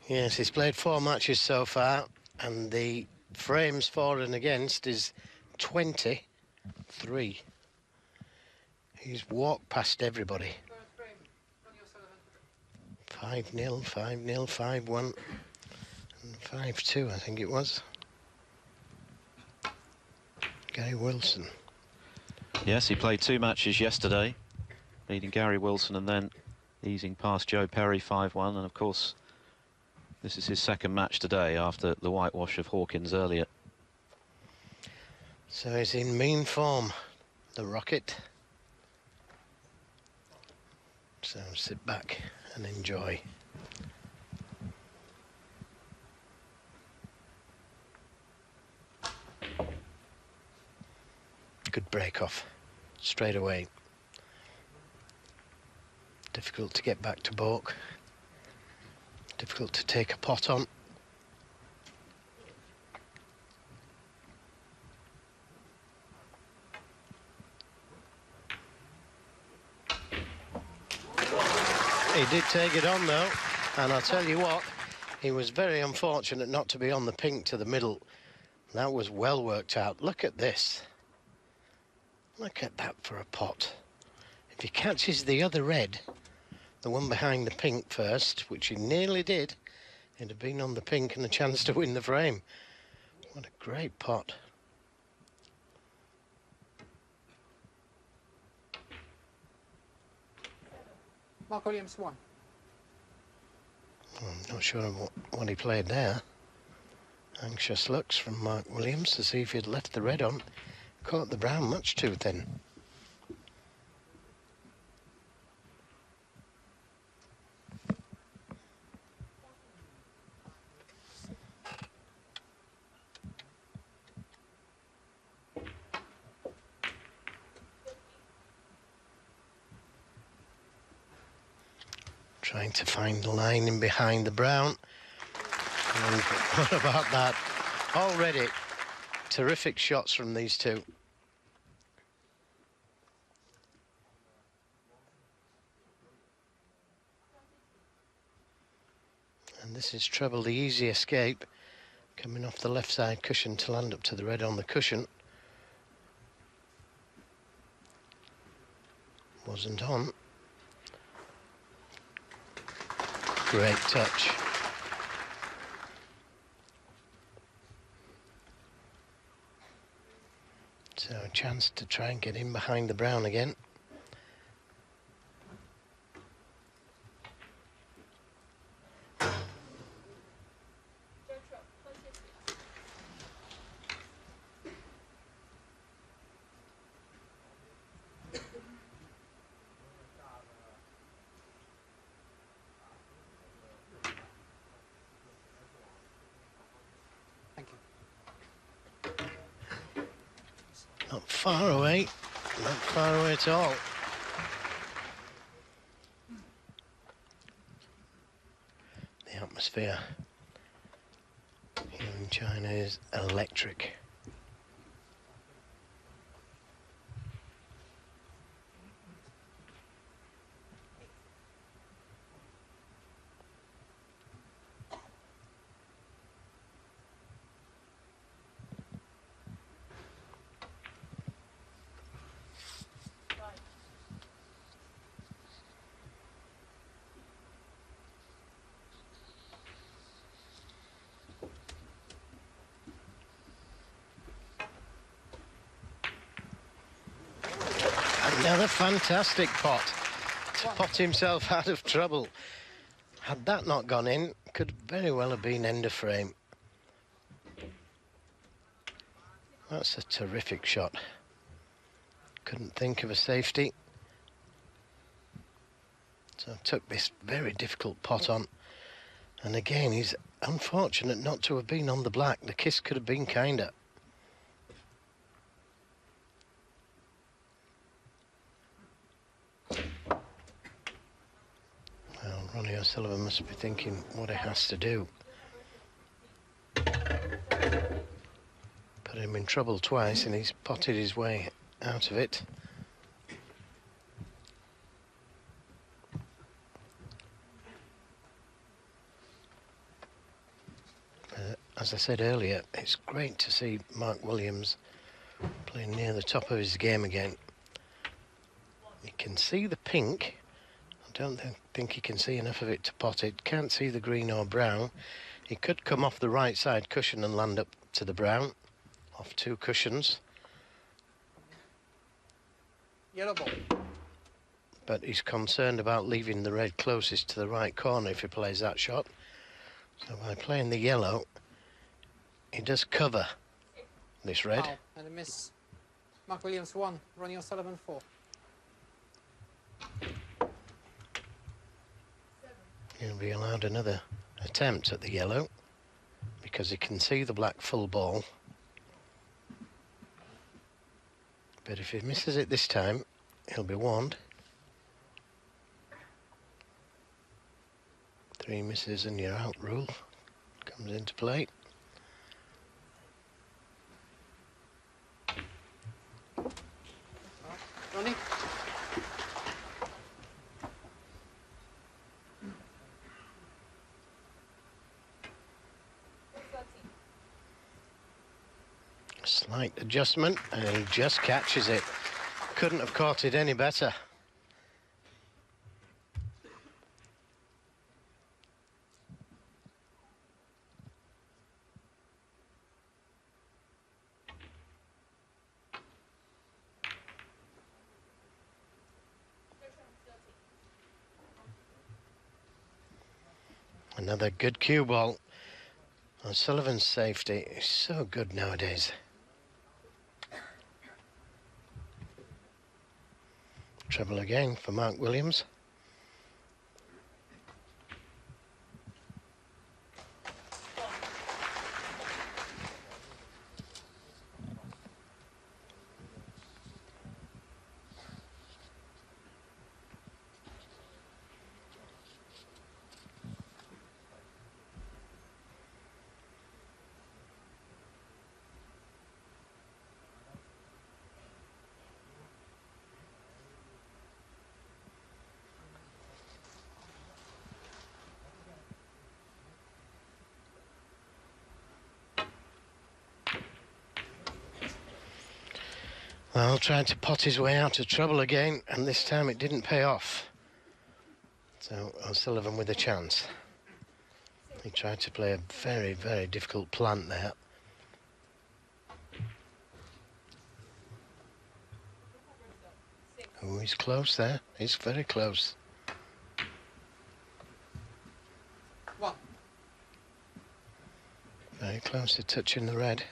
Yes, he's played 4 matches so far, and the frames for and against is 23. He's walked past everybody. 5-0, 5-0, 5-1, and 5-2, I think it was. Gary Wilson. Yes, he played 2 matches yesterday, beating Gary Wilson and then easing past Joe Perry 5-1. And of course, this is his second match today after the whitewash of Hawkins earlier. So he's in mean form, the Rocket. So sit back and enjoy. Good break off straight away. Difficult to get back to baulk. Difficult to take a pot on. He did take it on though, and I'll tell you what, he was very unfortunate not to be on the pink to the middle. That was well worked out. Look at this. Look at that for a pot. If he catches the other red, the one behind the pink first, which he nearly did, he'd have been on the pink and a chance to win the frame. What a great pot. Mark Williams 1. I'm not sure what he played there. Anxious looks from Mark Williams to see if he'd left the red on. Caught the brown much too thin. Trying to find the line in behind the brown. And what about that? Already terrific shots from these two. And this is treble, the easy escape, coming off the left side cushion to land up to the red on the cushion. Wasn't on. Great touch. So a chance to try and get in behind the brown again. Not far away, not far away at all. The atmosphere here in China is electric. Another fantastic pot to pot himself out of trouble. Had that not gone in, could very well have been end of frame. That's a terrific shot. Couldn't think of a safety. So took this very difficult pot on. And again, he's unfortunate not to have been on the black. The kiss could have been kinder. Well, Ronnie O'Sullivan must be thinking what he has to do. Put him in trouble twice and he's potted his way out of it. as I said earlier, it's great to see Mark Williams playing near the top of his game again. You can see the pink. I don't think he can see enough of it to pot it. Can't see the green or brown. He could come off the right side cushion and land up to the brown, off 2 cushions. Yellow ball. But he's concerned about leaving the red closest to the right corner if he plays that shot. So by playing the yellow, he does cover this red. Foul and a miss. Mark Williams 1, Ronnie O'Sullivan 4. He'll be allowed another attempt at the yellow because he can see the black full ball. But if he misses it this time, he'll be warned. 3 misses and you're out rule comes into play. Ronnie? Slight adjustment and he just catches it. Couldn't have caught it any better. Another good cue ball. O'Sullivan's safety is so good nowadays. Treble again for Mark Williams. Well, trying to pot his way out of trouble again, and this time it didn't pay off. So O'Sullivan with a chance. He tried to play a very, very difficult plant there. Oh, he's close there. He's very close. 1. Very close to touching the red.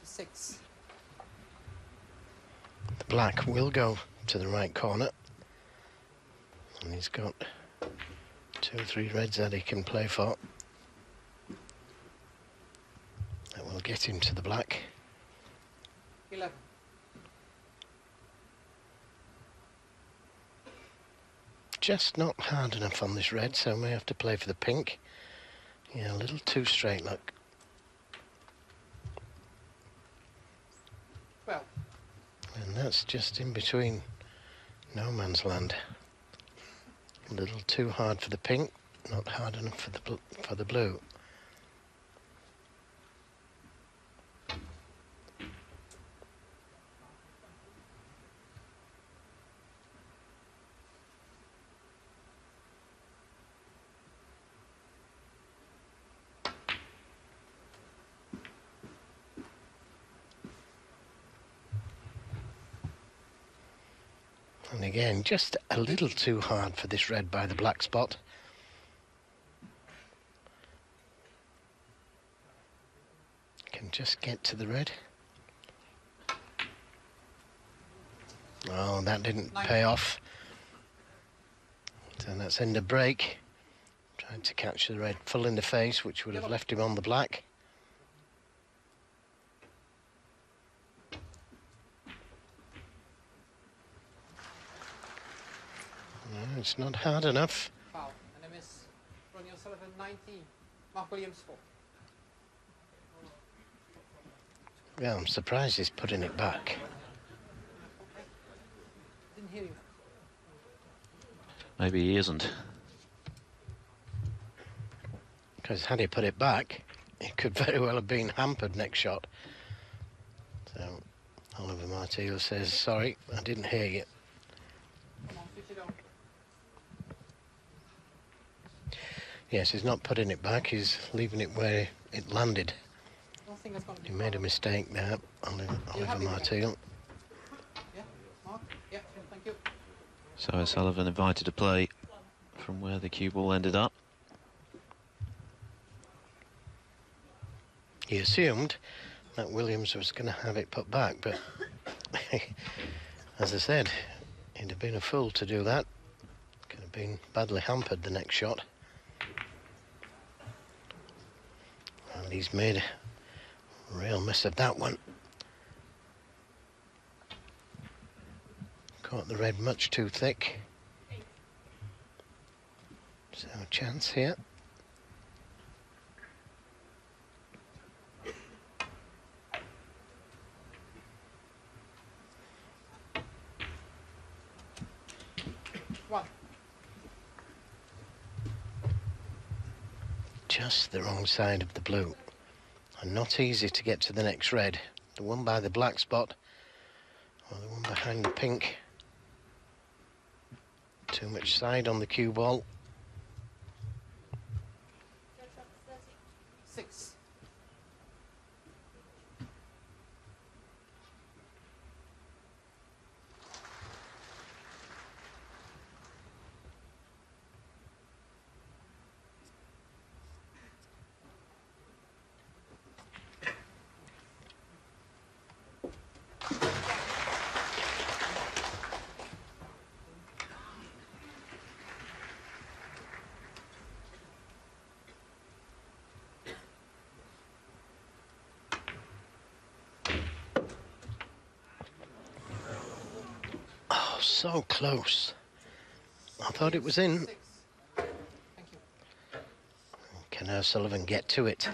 Six. The black will go to the right corner. And he's got 2 or 3 reds that he can play for. That will get him to the black. 11. Just not hard enough on this red, so may have to play for the pink. Yeah, a little too straight, look. 12. And that's just in between no man's land. A little too hard for the pink, not hard enough for the blue. And again, just a little too hard for this red by the black spot. Can just get to the red. Oh, that didn't pay off. So that's end of break. Tried to catch the red full in the face, which would have left him on the black. No, it's not hard enough. Foul and a miss. Ronnie O'Sullivan 19. Mark Williams 4. Yeah, I'm surprised he's putting it back. Didn't hear you. Maybe he isn't. Because had he put it back, it could very well have been hampered next shot. So Oliver Marteel says, sorry, I didn't hear you. Come on, switch it on. Yes, he's not putting it back, he's leaving it where it landed. I don't think that's going to be He made a mistake there, Oliver Marteel. Yeah, Mark? Yeah, thank you. So O'Sullivan invited to play from where the cue ball ended up. He assumed that Williams was going to have it put back, but as I said, he'd have been a fool to do that. Could have been badly hampered the next shot. And he's made a real mess of that one. Caught the red much too thick. So a chance here. One. Just the wrong side of the blue. And not easy to get to the next red. The one by the black spot, or the one behind the pink. Too much side on the cue ball. 6. Oh, so close. I thought it was in. 6. Thank you. Can O'Sullivan get to it?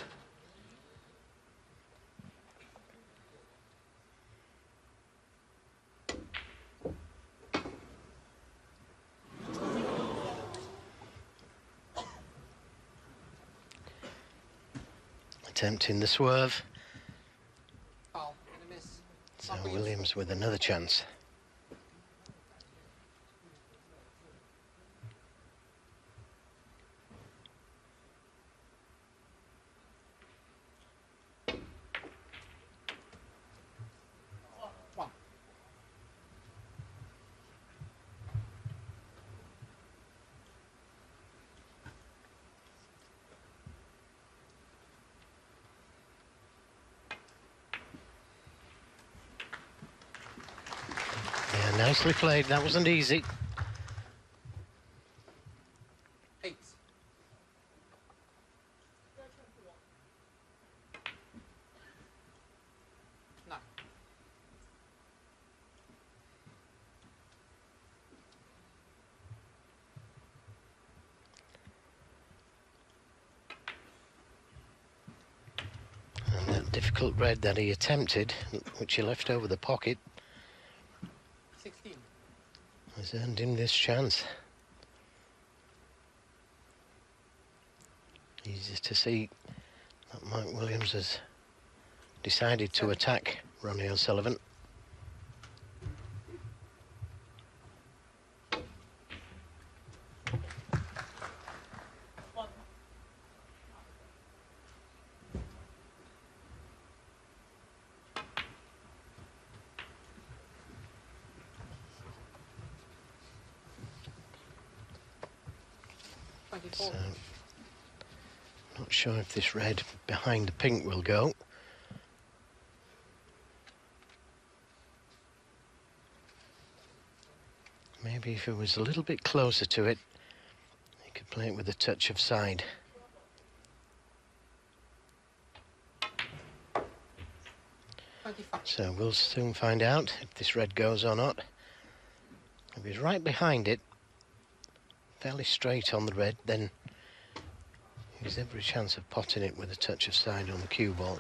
Attempting the swerve. Foul and a miss. So Mark Williams with another chance. One. Yeah, nicely played. That wasn't easy. 8. Nine. And that difficult red that he attempted, which he left over the pocket, 16. has earned him this chance. Easy to see that Mike Williams has decided to attack Ronnie O'Sullivan. So, not sure if this red behind the pink will go. Maybe if it was a little bit closer to it, he could Could play it with a touch of side. So we'll soon find out if this red goes or not. If he's right behind it, fairly straight on the red, then he's every chance of potting it with a touch of side on the cue ball.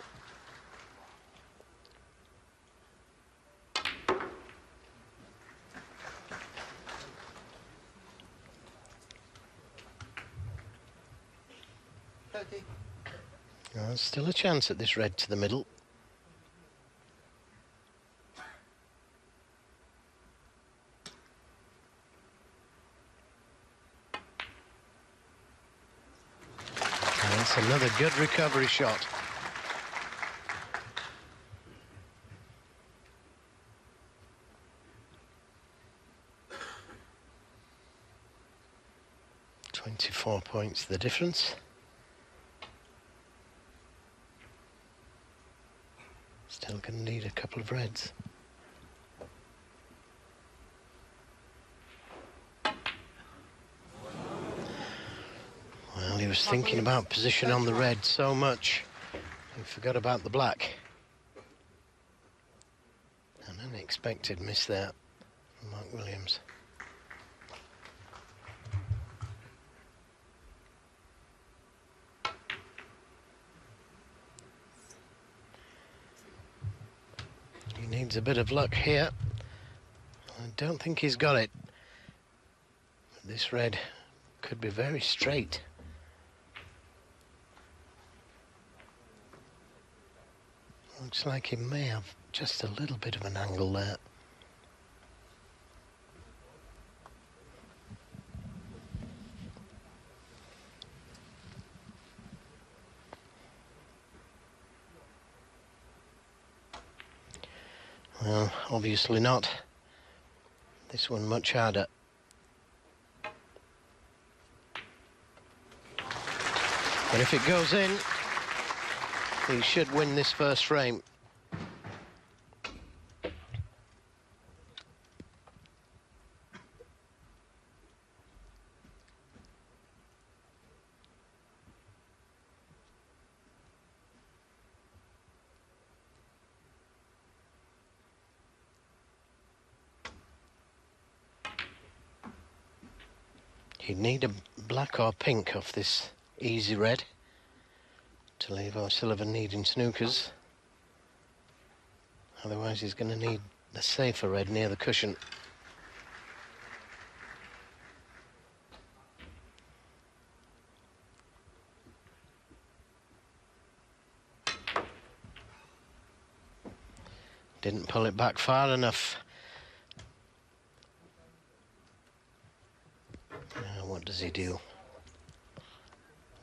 There's still a chance at this red to the middle. And that's another good recovery shot. .24 points the difference. Still going to need a couple of reds. Well, he was thinking about position on the red so much, he forgot about the black. An unexpected miss there from Mark Williams. He needs a bit of luck here. I don't think he's got it. But this red could be very straight. Looks like he may have just a little bit of an angle there. Well, obviously not. This one much harder. But if it goes in, he should win this first frame. He'd need a black or pink off this easy red to leave O'Sullivan needing snookers. Otherwise he's going to need the safer red near the cushion. Didn't pull it back far enough. Now what does he do?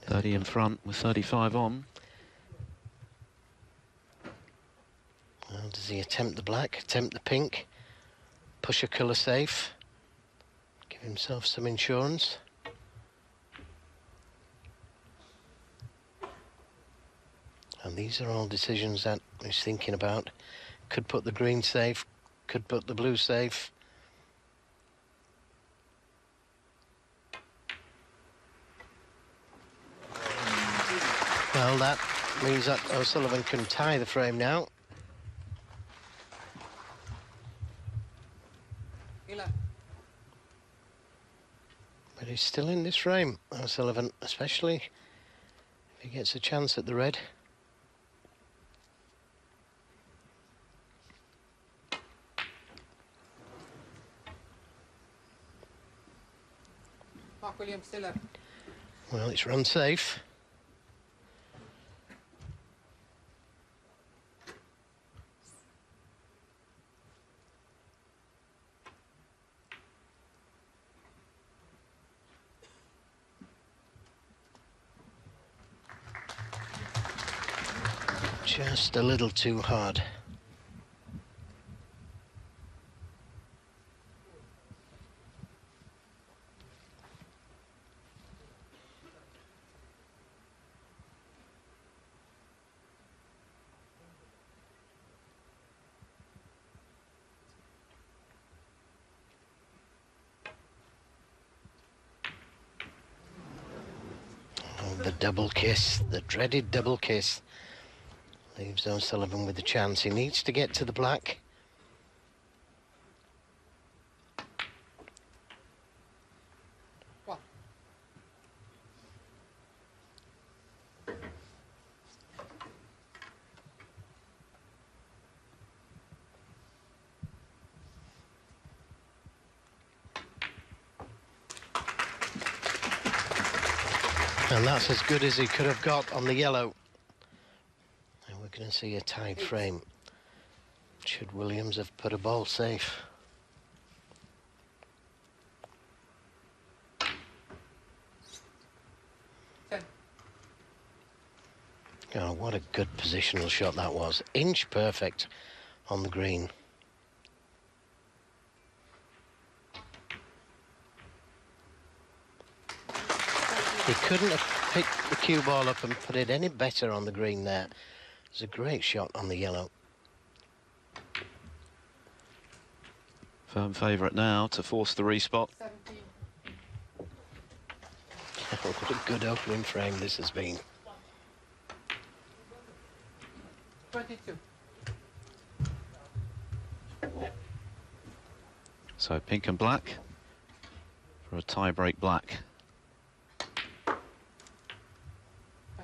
30 in front with 35 on. Well, does he attempt the black, attempt the pink, push a colour safe, give himself some insurance? And these are all decisions that he's thinking about. Could put the green safe, could put the blue safe. Well, that means that O'Sullivan can tie the frame now. But he's still in this frame, O'Sullivan, especially if he gets a chance at the red. Mark Williams still up. Well, it's run safe. Just a little too hard. The double kiss, the dreaded double kiss. Leaves O'Sullivan with the chance. He needs to get to the black. One. And that's as good as he could have got on the yellow. And we're going to see a tied frame. Should Williams have put a ball safe? Ten. Oh, what a good positional shot that was. Inch perfect on the green. He couldn't have picked the cue ball up and put it any better on the green there. It was a great shot on the yellow. Firm favourite now to force the respot. 17. What a good opening frame this has been. 22. So pink and black for a tie-break black.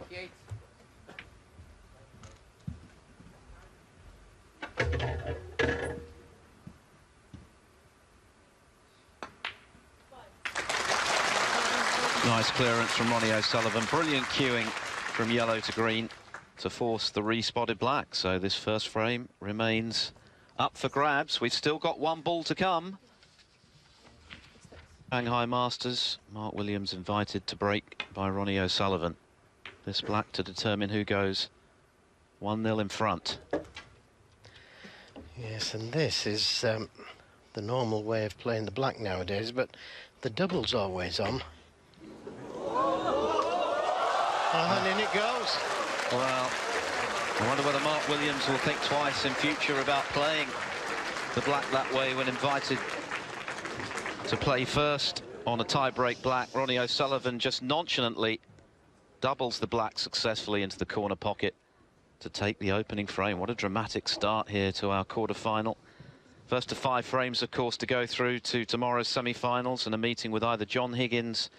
28. Nice clearance from Ronnie O'Sullivan. Brilliant cueing from yellow to green to force the respotted black. So this first frame remains up for grabs. We've still got one ball to come. Shanghai Masters, Mark Williams invited to break by Ronnie O'Sullivan. This black to determine who goes 1-0 in front. Yes, and this is the normal way of playing the black nowadays, but the double's always on. And in it goes. Well, I wonder whether Mark Williams will think twice in future about playing the black that way when invited to play first on a tie-break black. Ronnie O'Sullivan just nonchalantly doubles the black successfully into the corner pocket to take the opening frame. What a dramatic start here to our quarter-final. First of 5 frames, of course, to go through to tomorrow's semi-finals and a meeting with either John Higgins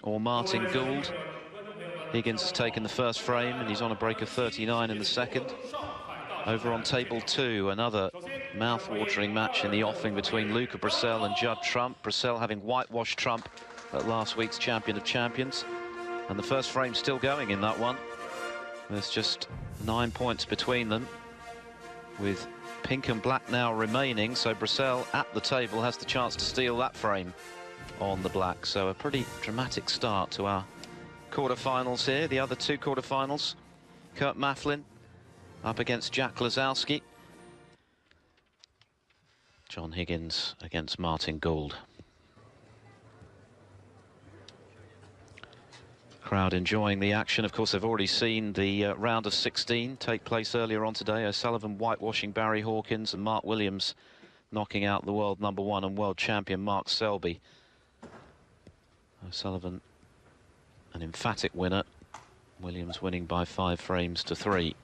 or Martin Gould. Higgins has taken the first frame and he's on a break of 39 in the second. Over on table 2, another mouth-watering match in the offing between Luca Brecel and Judd Trump. Brecel having whitewashed Trump at last week's Champion of Champions. And the first frame still going in that one. There's just 9 points between them, with pink and black now remaining. So Brecel at the table has the chance to steal that frame on the black. So a pretty dramatic start to our quarter-finals here. The other 2 quarter-finals, Kurt Mafflin up against Jack Lazowski. John Higgins against Martin Gould. Crowd enjoying the action. Of course, they've already seen the round of 16 take place earlier on today. O'Sullivan whitewashing Barry Hawkins and Mark Williams knocking out the world #1 and world champion Mark Selby. O'Sullivan an emphatic winner. Williams winning by 5 frames to 3.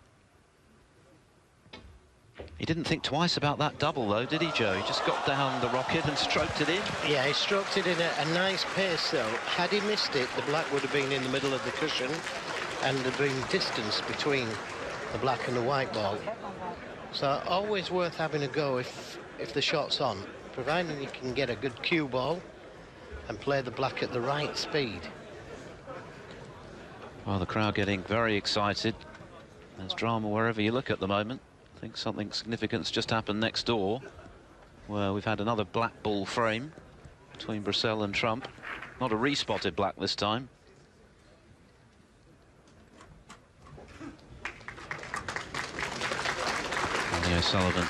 He didn't think twice about that double, though, did he, Joe? He just got down the rocket and stroked it in. Yeah, he stroked it in a nice pace, though. Had he missed it, the black would have been in the middle of the cushion and there'd been distance between the black and the white ball. So always worth having a go if the shot's on, providing you can get a good cue ball and play the black at the right speed. Well, the crowd getting very excited. There's drama wherever you look at the moment. I think something significant's just happened next door, where we've had another black ball frame between Brecel and Trump. Not a respotted black this time. Ronnie O'Sullivan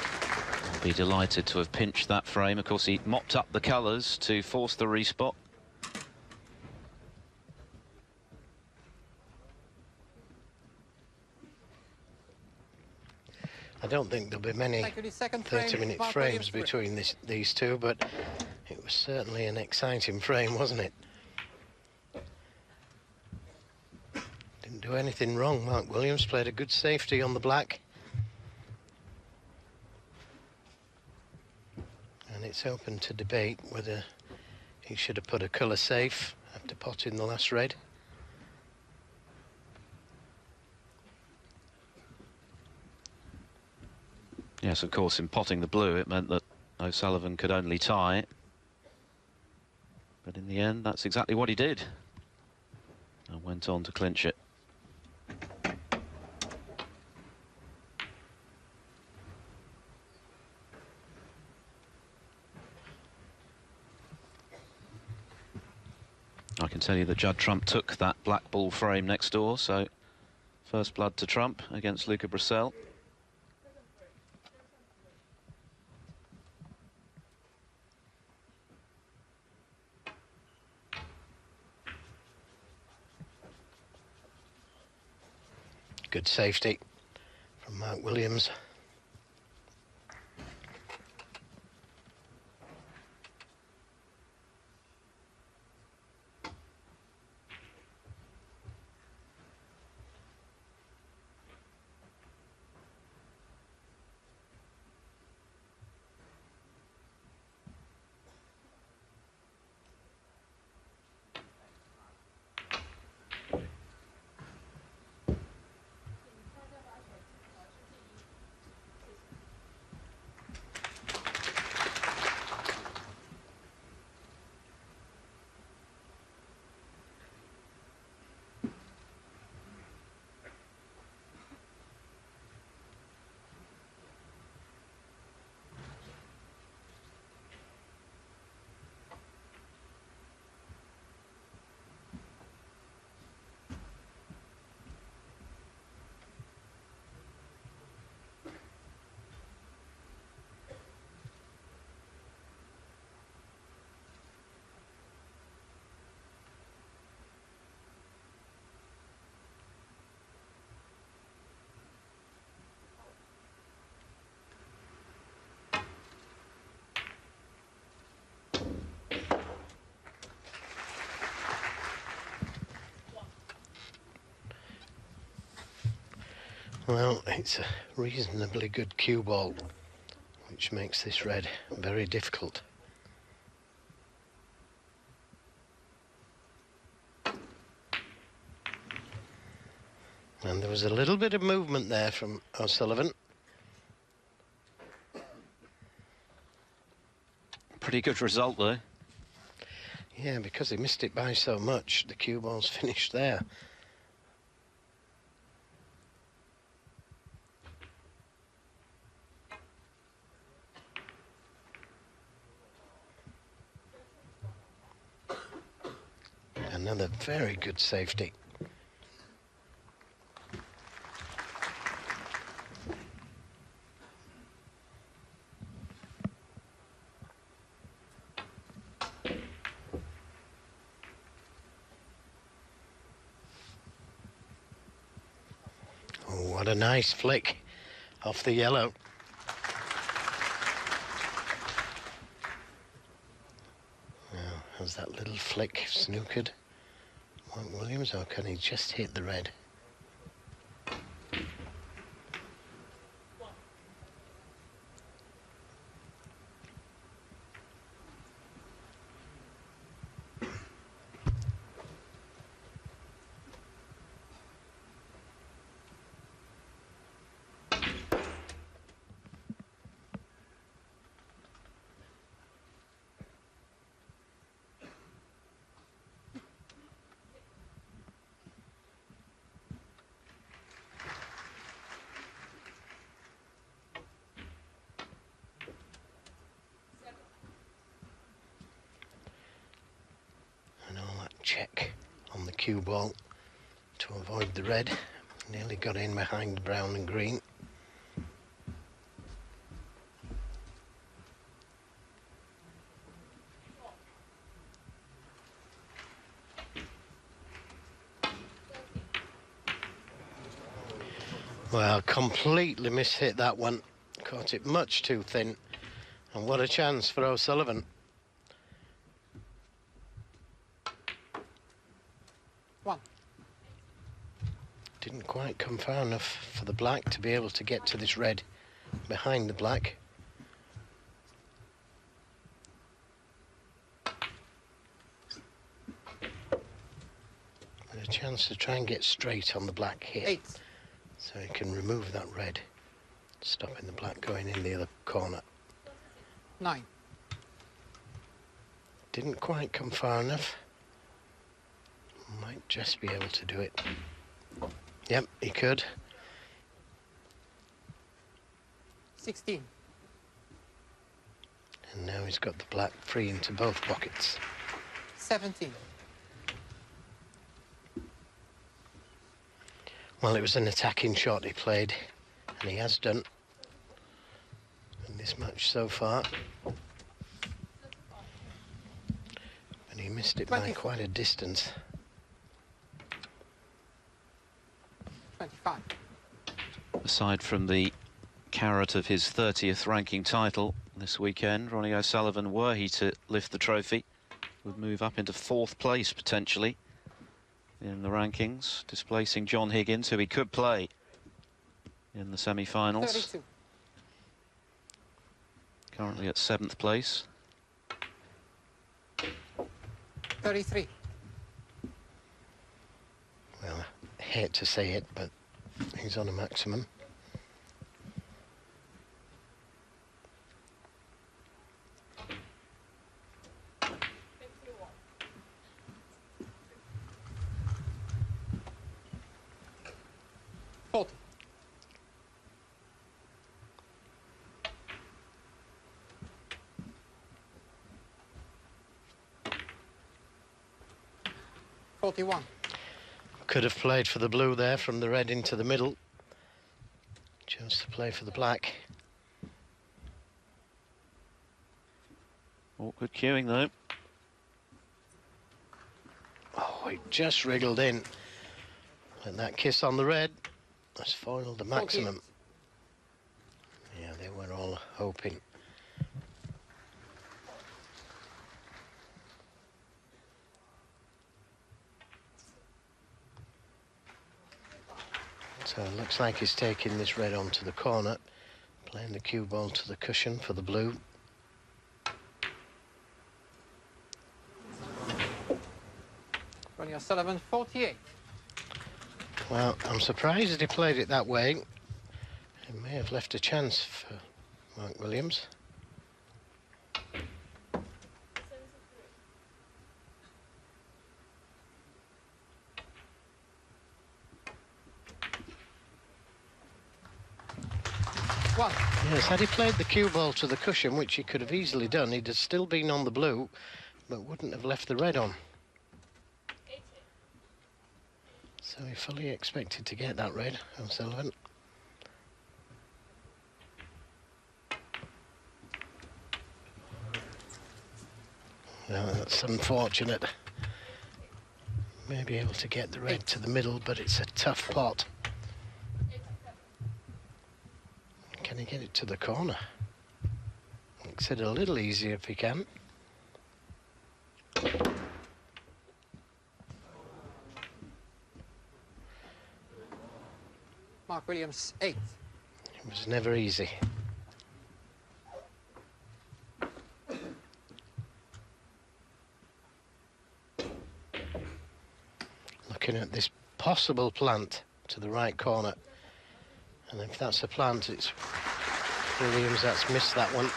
will be delighted to have pinched that frame. Of course, he mopped up the colours to force the respot. I don't think there'll be many 30-minute frames between these two, but it was certainly an exciting frame, wasn't it? Didn't do anything wrong. Mark Williams played a good safety on the black. And it's open to debate whether he should have put a colour safe after potting the last red. Yes, of course, in potting the blue, it meant that O'Sullivan could only tie. But in the end, that's exactly what he did. And went on to clinch it. I can tell you that Judd Trump took that black ball frame next door, so first blood to Trump against Luca Brissell. Good safety from Mark Williams. Well, it's a reasonably good cue ball, which makes this red very difficult. And there was a little bit of movement there from O'Sullivan. Pretty good result, though. Yeah, because he missed it by so much, the cue ball's finished there. Another very good safety. Oh, what a nice flick off the yellow. Now, has that little flick snookered Mark Williams, or can he just hit the red? Check on the cue ball to avoid the red. Nearly got in behind brown and green. Well, completely mishit that one. Caught it much too thin. And what a chance for O'Sullivan. One. Didn't quite come far enough for the black to be able to get to this red behind the black. A chance to try and get straight on the black here. 8. So he can remove that red, stopping the black going in the other corner. 9. Didn't quite come far enough. Might just be able to do it. Yep, he could. 16. And now he's got the black free into both pockets. 17. Well, it was an attacking shot he played, and he has done in this match so far. But he missed it by 24. quite a distance. 25. Aside from the carrot of his 30th ranking title this weekend, Ronnie O'Sullivan, were he to lift the trophy, would move up into 4th place potentially in the rankings, displacing John Higgins, who he could play in the semi-finals. 32. Currently at 7th place. 33. Well, I hate to say it, but he's on a maximum. Could have played for the blue there from the red into the middle. Chose to play for the black. Awkward queuing though. Oh, he just wriggled in. And that kiss on the red has foiled the maximum. Yeah, they were all hoping. So it looks like he's taking this red onto the corner, playing the cue ball to the cushion for the blue. Ronnie O'Sullivan, 48. Well, I'm surprised that he played it that way. It may have left a chance for Mark Williams. One. Yes, had he played the cue ball to the cushion, which he could have easily done, he'd have still been on the blue, but wouldn't have left the red on. So he fully expected to get that red, O'Sullivan. Well, that's unfortunate. May be able to get the red to the middle, but it's a tough pot. Can he get it to the corner? Makes it a little easier if he can. Mark Williams, 8. It was never easy. Looking at this possible plant to the right corner. And if that's a plant, it's Williams that's missed that one.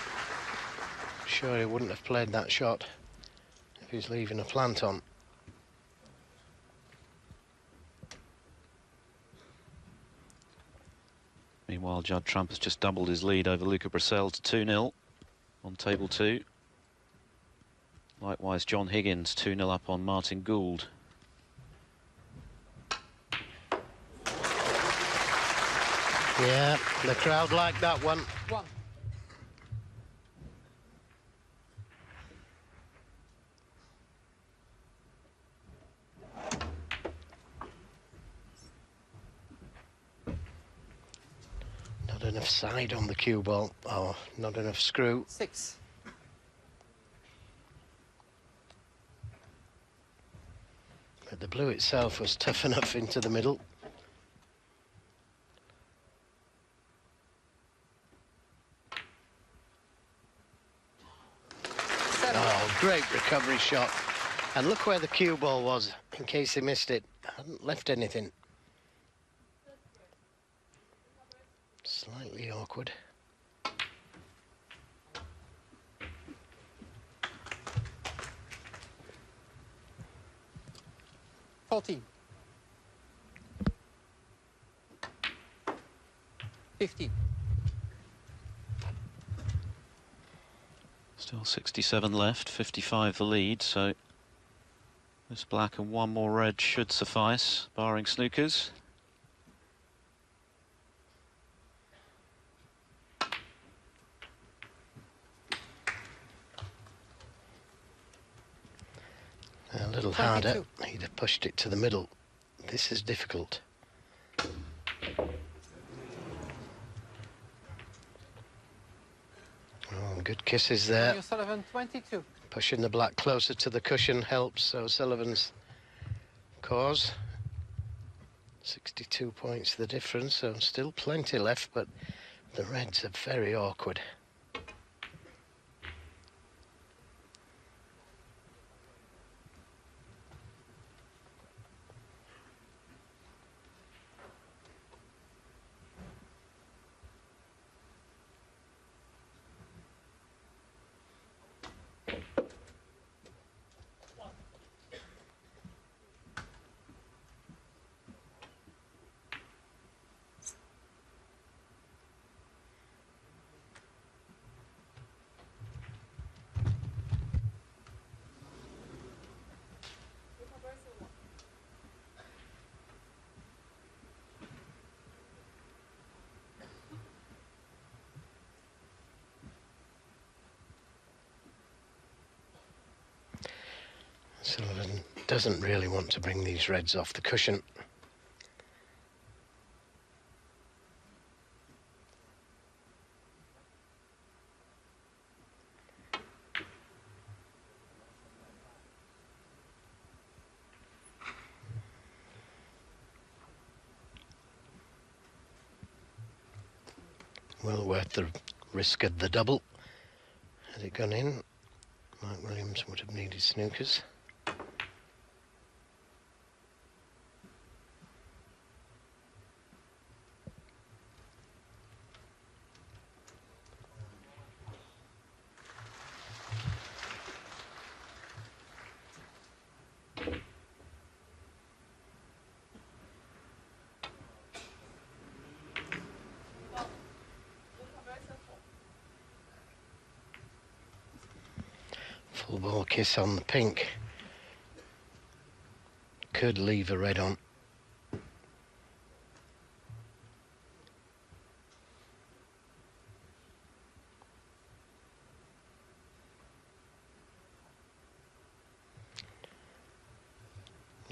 Sure, he wouldn't have played that shot if he's leaving a plant on. Meanwhile, Judd Trump has just doubled his lead over Luca Brissell to 2-0 on table 2. Likewise, John Higgins 2-0 up on Martin Gould. Yeah, the crowd liked that one. 1. Not enough side on the cue ball. Oh, not enough screw. 6. But the blue itself was tough enough into the middle. recovery shot. And look where the cue ball was, in case he missed it. Hadn't left anything. Slightly awkward. $14. 15. Still 67 left, 55 the lead, so this black and one more red should suffice, barring snookers. A little 22. harder. He'd have pushed it to the middle. This is difficult. Oh, good kisses there. Ronnie O'Sullivan, 22. Pushing the black closer to the cushion helps O'Sullivan's cause. 62 points the difference, so still plenty left, but the reds are very awkward. Sullivan doesn't really want to bring these reds off the cushion. Well worth the risk of the double. Had it gone in, Mark Williams would have needed snookers. Full ball kiss on the pink. Could leave a red on.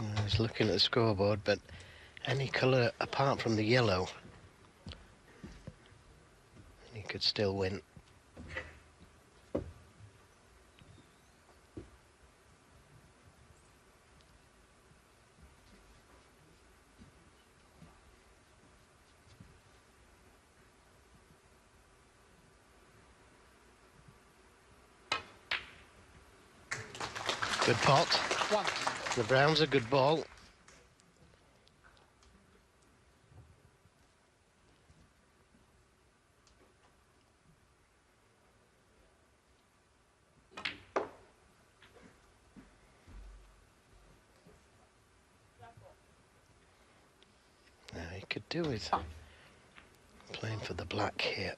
I was looking at the scoreboard, but any colour apart from the yellow, he could still win. Good pot. One. The brown's a good ball. Now he could do with playing for the black here.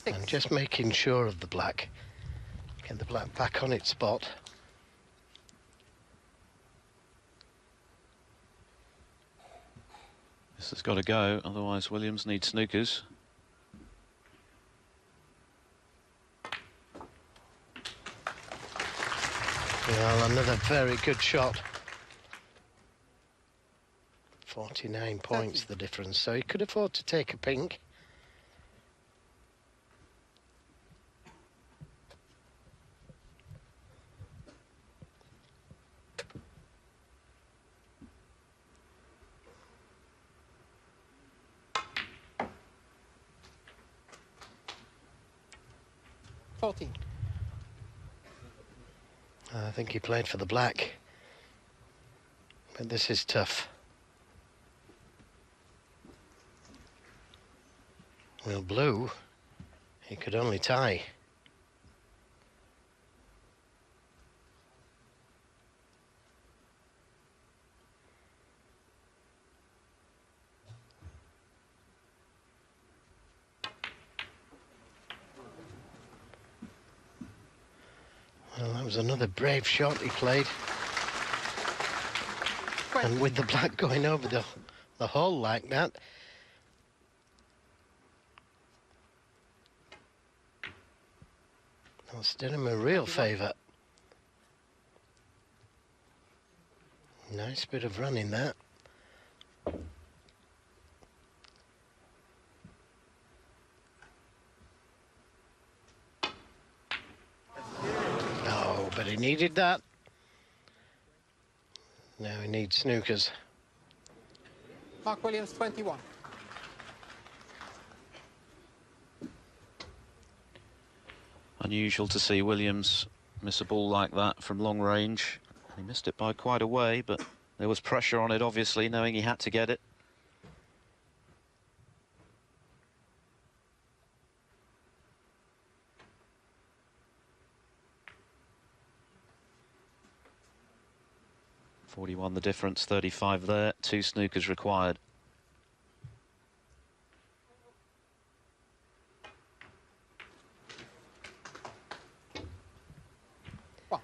Six. And just making sure of the black. Get the black back on its spot. This has got to go, otherwise Williams needs snookers. Well, another very good shot. 49 points the difference, so he could afford to take a pink. 14. I think he played for the black. But this is tough. Well, blue, he could only tie. Well, that was another brave shot he played. 20. And with the black going over the hole like that, that's done him a real favour. Nice bit of running that. Oh, but he needed that. Now he needs snookers. Mark Williams, 21. Unusual to see Williams miss a ball like that from long range. He missed it by quite a way, but there was pressure on it, obviously, knowing he had to get it. .41 the difference, 35 there, 2 snookers required. One.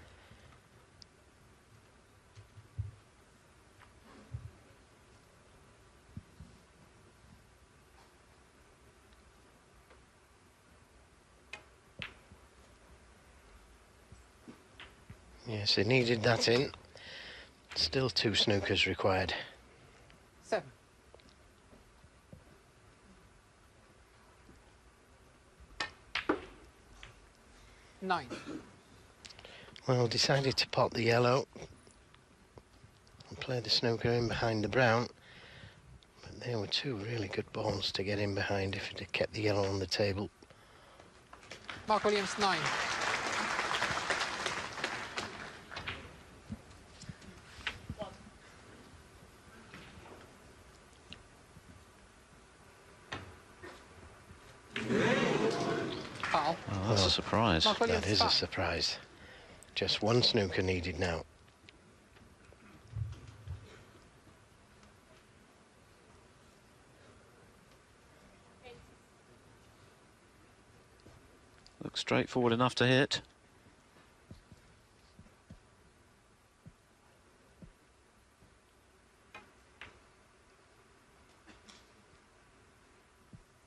Yes, he needed that in. Still 2 snookers required. 7. Nine. Well, decided to pot the yellow and play the snooker in behind the brown. But there were 2 really good balls to get in behind if it had kept the yellow on the table. Mark Williams, 9. Foul. Oh, that's a surprise. Mark Williams, That is a 5. surprise. Just 1 snooker needed now. Looks straightforward enough to hit.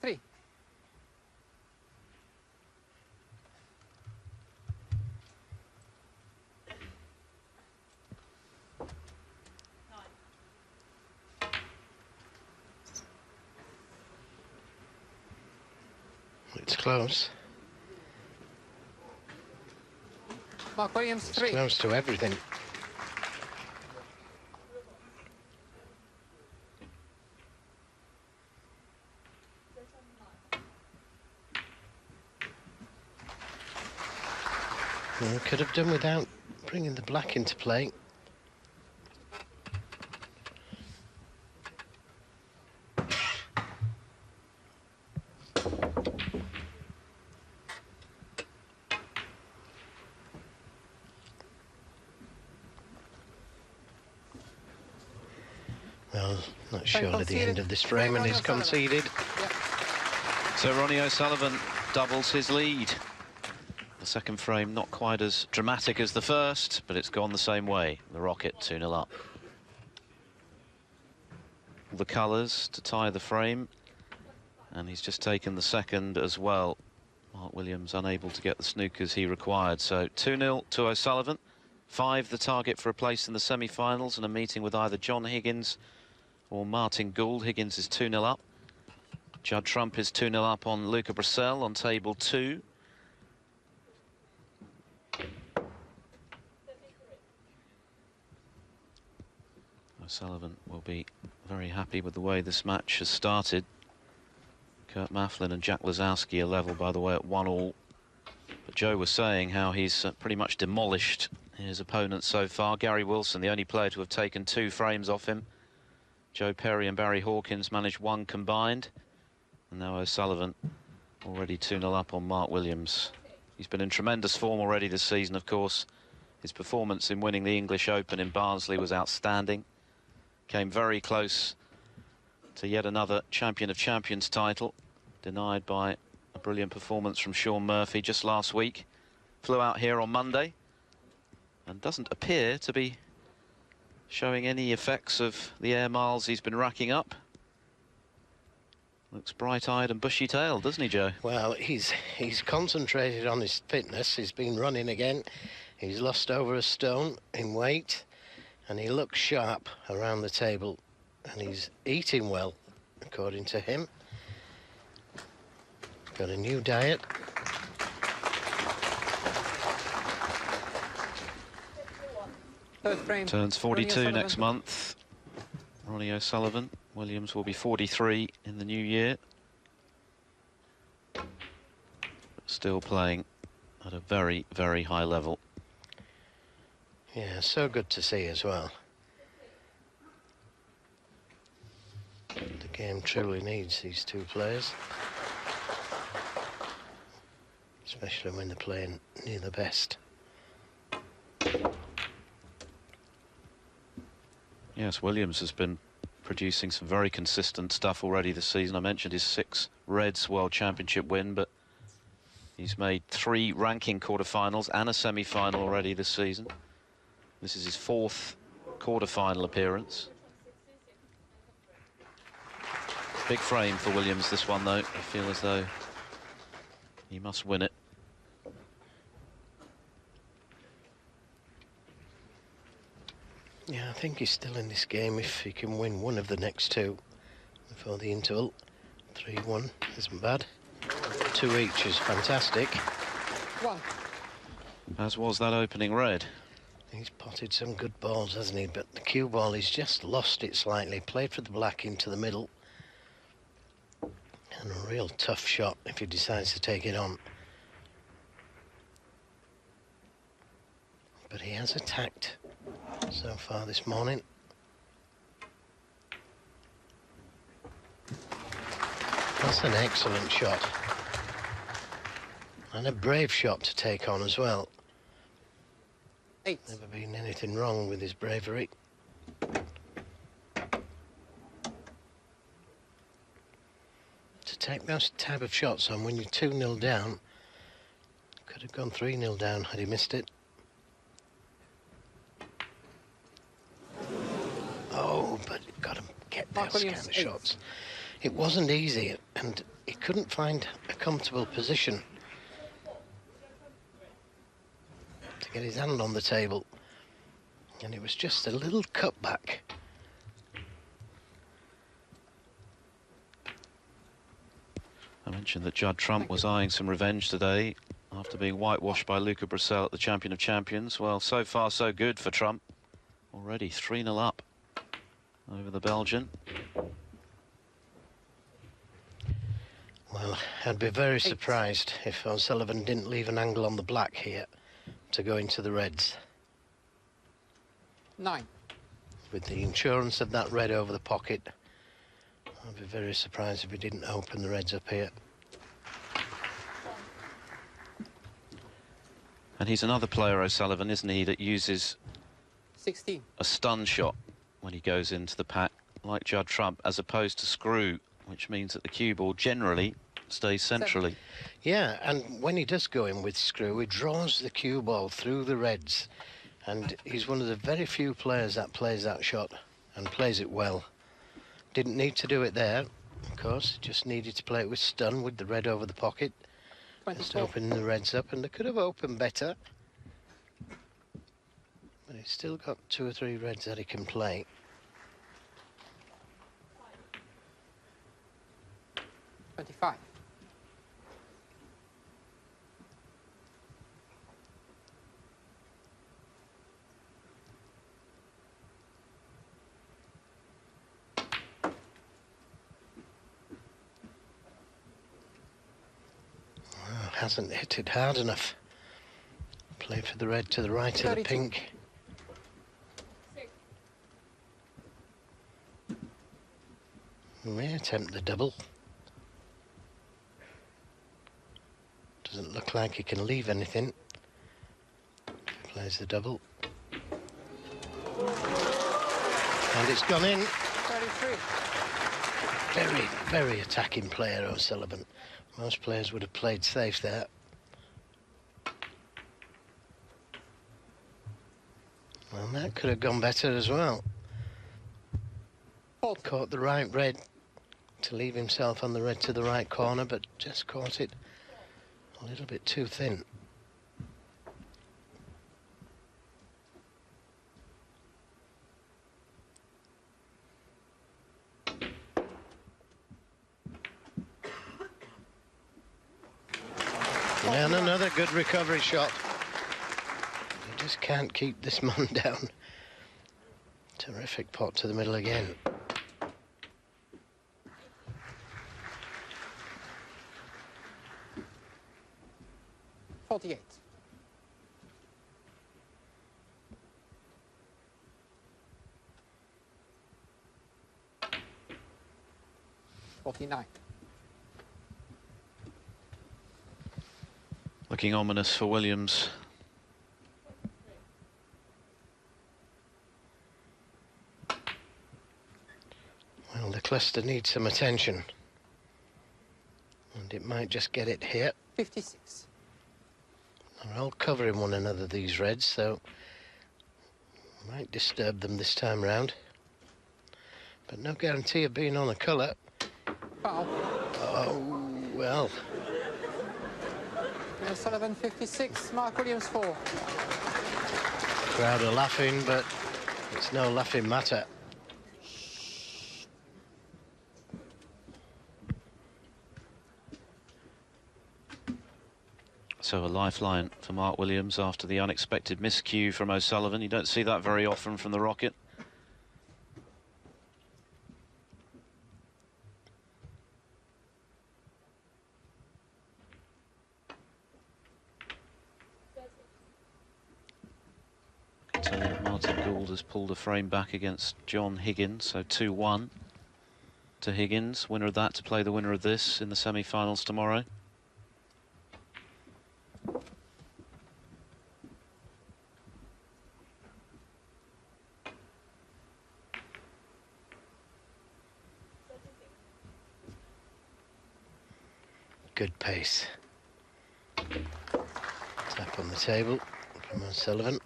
Three. It's close. Mark Williams, It's 3. close to everything. Well, could have done without bringing the black into play. Well, that's surely the end of this frame, and he's conceded. Yep. So Ronnie O'Sullivan doubles his lead. The second frame not quite as dramatic as the first, but it's gone the same way. The Rocket 2-0 up. The colours to tie the frame, and he's just taken the second as well. Mark Williams unable to get the snookers he required. So 2-0 to O'Sullivan. 5 the target for a place in the semi-finals and a meeting with either John Higgins or Martin Gould. Higgins is 2-0 up. Judd Trump is 2-0 up on Luca Brissell on table 2. O'Sullivan will be very happy with the way this match has started. Kurt Mafflin and Jack Lazowski are level, by the way, at 1-1. But Joe was saying how he's pretty much demolished his opponents so far. Gary Wilson, the only player to have taken 2 frames off him. Joe Perry and Barry Hawkins managed 1 combined. And now O'Sullivan already 2-0 up on Mark Williams. He's been in tremendous form already this season, of course. His performance in winning the English Open in Barnsley was outstanding. Came very close to yet another Champion of Champions title, denied by a brilliant performance from Shaun Murphy just last week. Flew out here on Monday and doesn't appear to be showing any effects of the air miles he's been racking up. Looks bright-eyed and bushy-tailed, doesn't he, Joe? Well, he's concentrated on his fitness. He's been running again. He's lost over a stone in weight, and he looks sharp around the table, and he's eating well, according to him. Got a new diet. Third frame. Turns 42 next month. Ronnie O'Sullivan. Williams will be 43 in the new year. Still playing at a very, very high level. Yeah, so good to see as well. The game truly needs these 2 players. Especially when they're playing near the best. Yes, Williams has been producing some very consistent stuff already this season. I mentioned his 6 Reds World Championship win, but he's made 3 ranking quarterfinals and a semi-final already this season. This is his 4th quarterfinal appearance. Big frame for Williams, this one, though. I feel as though he must win it. Yeah, I think he's still in this game if he can win one of the next 2 before the interval. 3-1 isn't bad. 2 each is fantastic. 1. As was that opening red. He's potted some good balls, hasn't he? But the cue ball, he's just lost it slightly. Played for the black into the middle. And a real tough shot if he decides to take it on. But he has attacked so far this morning. That's an excellent shot. And a brave shot to take on as well. 8. Never been anything wrong with his bravery. To take those type of shots on when you're 2-0 down, could have gone 3-0 down had he missed it. Oh, but got to get Mark those Williams, kind of 8. shots. It wasn't easy, and he couldn't find a comfortable position to get his hand on the table. And it was just a little cutback. I mentioned that Judd Trump was eyeing some revenge today after being whitewashed by Luca Brissell at the Champion of Champions. Well, so far so good for Trump. Already 3-0 up over the Belgian. Well, I'd be very surprised if O'Sullivan didn't leave an angle on the black here to go into the reds. 9. With the insurance of that red over the pocket, I'd be very surprised if he didn't open the reds up here. And he's another player, O'Sullivan, isn't he, that uses 16. a stun shot when he goes into the pack, like Judd Trump, as opposed to screw, which means that the cue ball generally stays centrally. Yeah, and when he does go in with screw, he draws the cue ball through the reds. And he's one of the very few players that plays that shot and plays it well. Didn't need to do it there, of course. Just needed to play it with stun with the red over the pocket. Just 24. opening the reds up, and they could have opened better. But he's still got 2 or 3 reds that he can play. $25. Well, hasn't hit it hard enough. Play for the red to the right of the 32. pink. May attempt the double. Doesn't look like he can leave anything. Plays the double. And it's gone in. 33. Very, very attacking player, O'Sullivan. Most players would have played safe there. Well, that could have gone better as well. Caught the right red to leave himself on the red to the right corner, but just caught it a little bit too thin. And another good recovery shot. You just can't keep this man down. Terrific pot to the middle again. $48. $49. Looking ominous for Williams. Well, the cluster needs some attention. And it might just get it here. 56. They're all covering one another, these reds, so might disturb them this time round. But no guarantee of being on a colour. Foul. Oh, well. O'Sullivan 56, Mark Williams 4. Crowd are laughing, but it's no laughing matter. So a lifeline for Mark Williams after the unexpected miscue from O'Sullivan. You don't see that very often from the Rocket. Martin Gould has pulled a frame back against John Higgins, so 2-1 to Higgins. Winner of that to play the winner of this in the semi-finals tomorrow. Good pace. Tap on the table from O'Sullivan.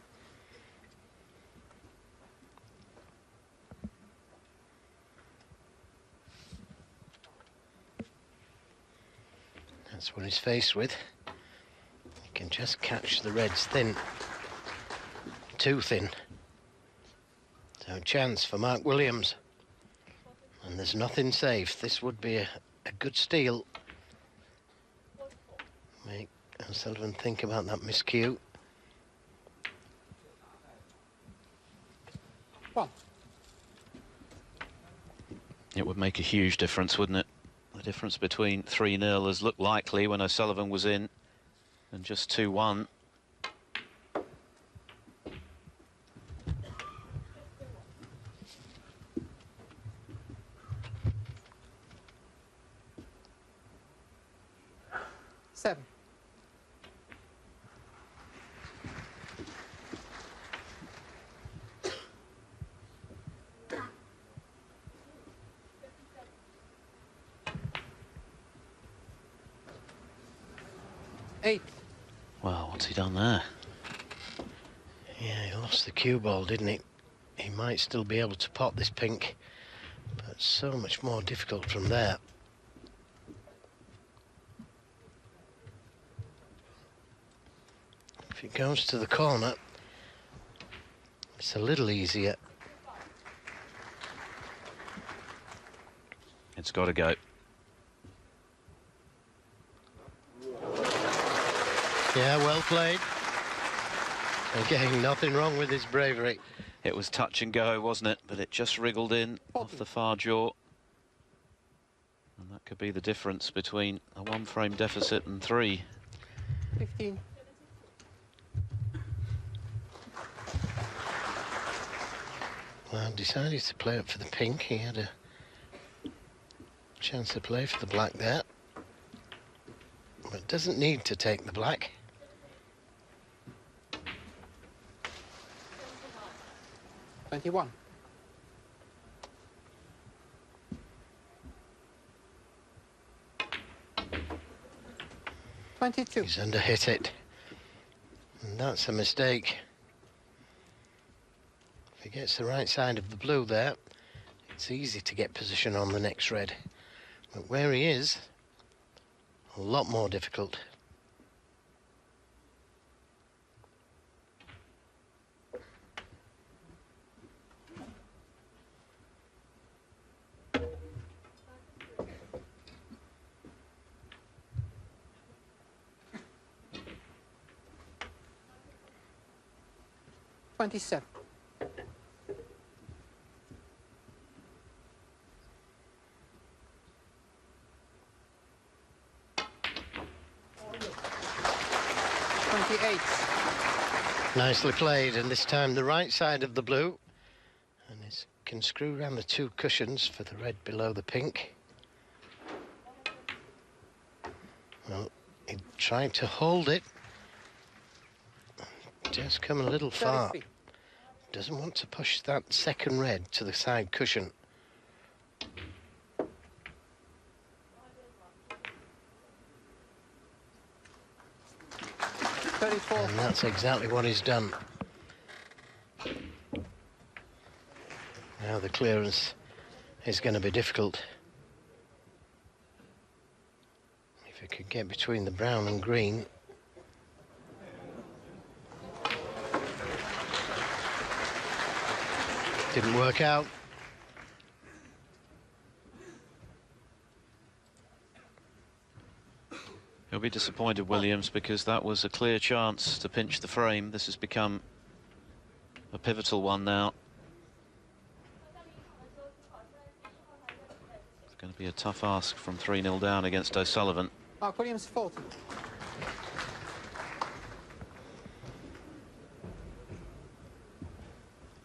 That's what he's faced with. He can just catch the reds thin. Too thin. So chance for Mark Williams. And there's nothing safe. This would be a good steal. Make O'Sullivan think about that miscue. One. It would make a huge difference, wouldn't it? The difference between 3-0 has looked likely when O'Sullivan was in, and just 2-1. Seven. Eight. Well, what's he done there? Yeah, he lost the cue ball, didn't he? He might still be able to pot this pink, but so much more difficult from there. If it goes to the corner, it's a little easier. It's got to go. Yeah, well played. Again, nothing wrong with his bravery. It was touch and go, wasn't it? But it just wriggled in off the far jaw. And that could be the difference between a one-frame deficit and 3. 15. Well, decided to play up for the pink. He had a chance to play for the black there, but doesn't need to take the black. $21. 22. He's underhit it, and that's a mistake. If he gets the right side of the blue there, it's easy to get position on the next red. But where he is, a lot more difficult. $27. $28. Nicely played, and this time the right side of the blue. And he can screw around the two cushions for the red below the pink. Well, he tried to hold it. Just come a little far. 33. Doesn't want to push that second red to the side cushion. 34. And that's exactly what he's done. Now the clearance is going to be difficult. If he could get between the brown and green. Didn't work out. He'll be disappointed, Williams, because that was a clear chance to pinch the frame. This has become a pivotal one now. It's going to be a tough ask from 3-0 down against O'Sullivan. Mark Williams, 40.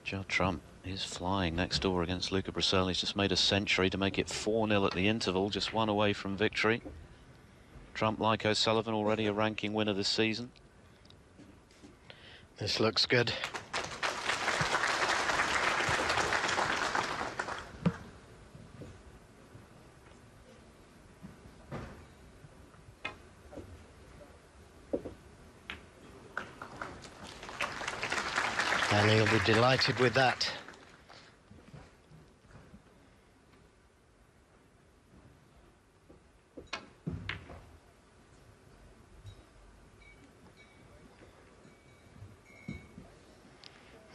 Judd Trump is flying next door against Luca Brecel. He's just made a century to make it 4-0 at the interval, just one away from victory. Trump, like O'Sullivan, already a ranking winner this season. This looks good. And he'll be delighted with that.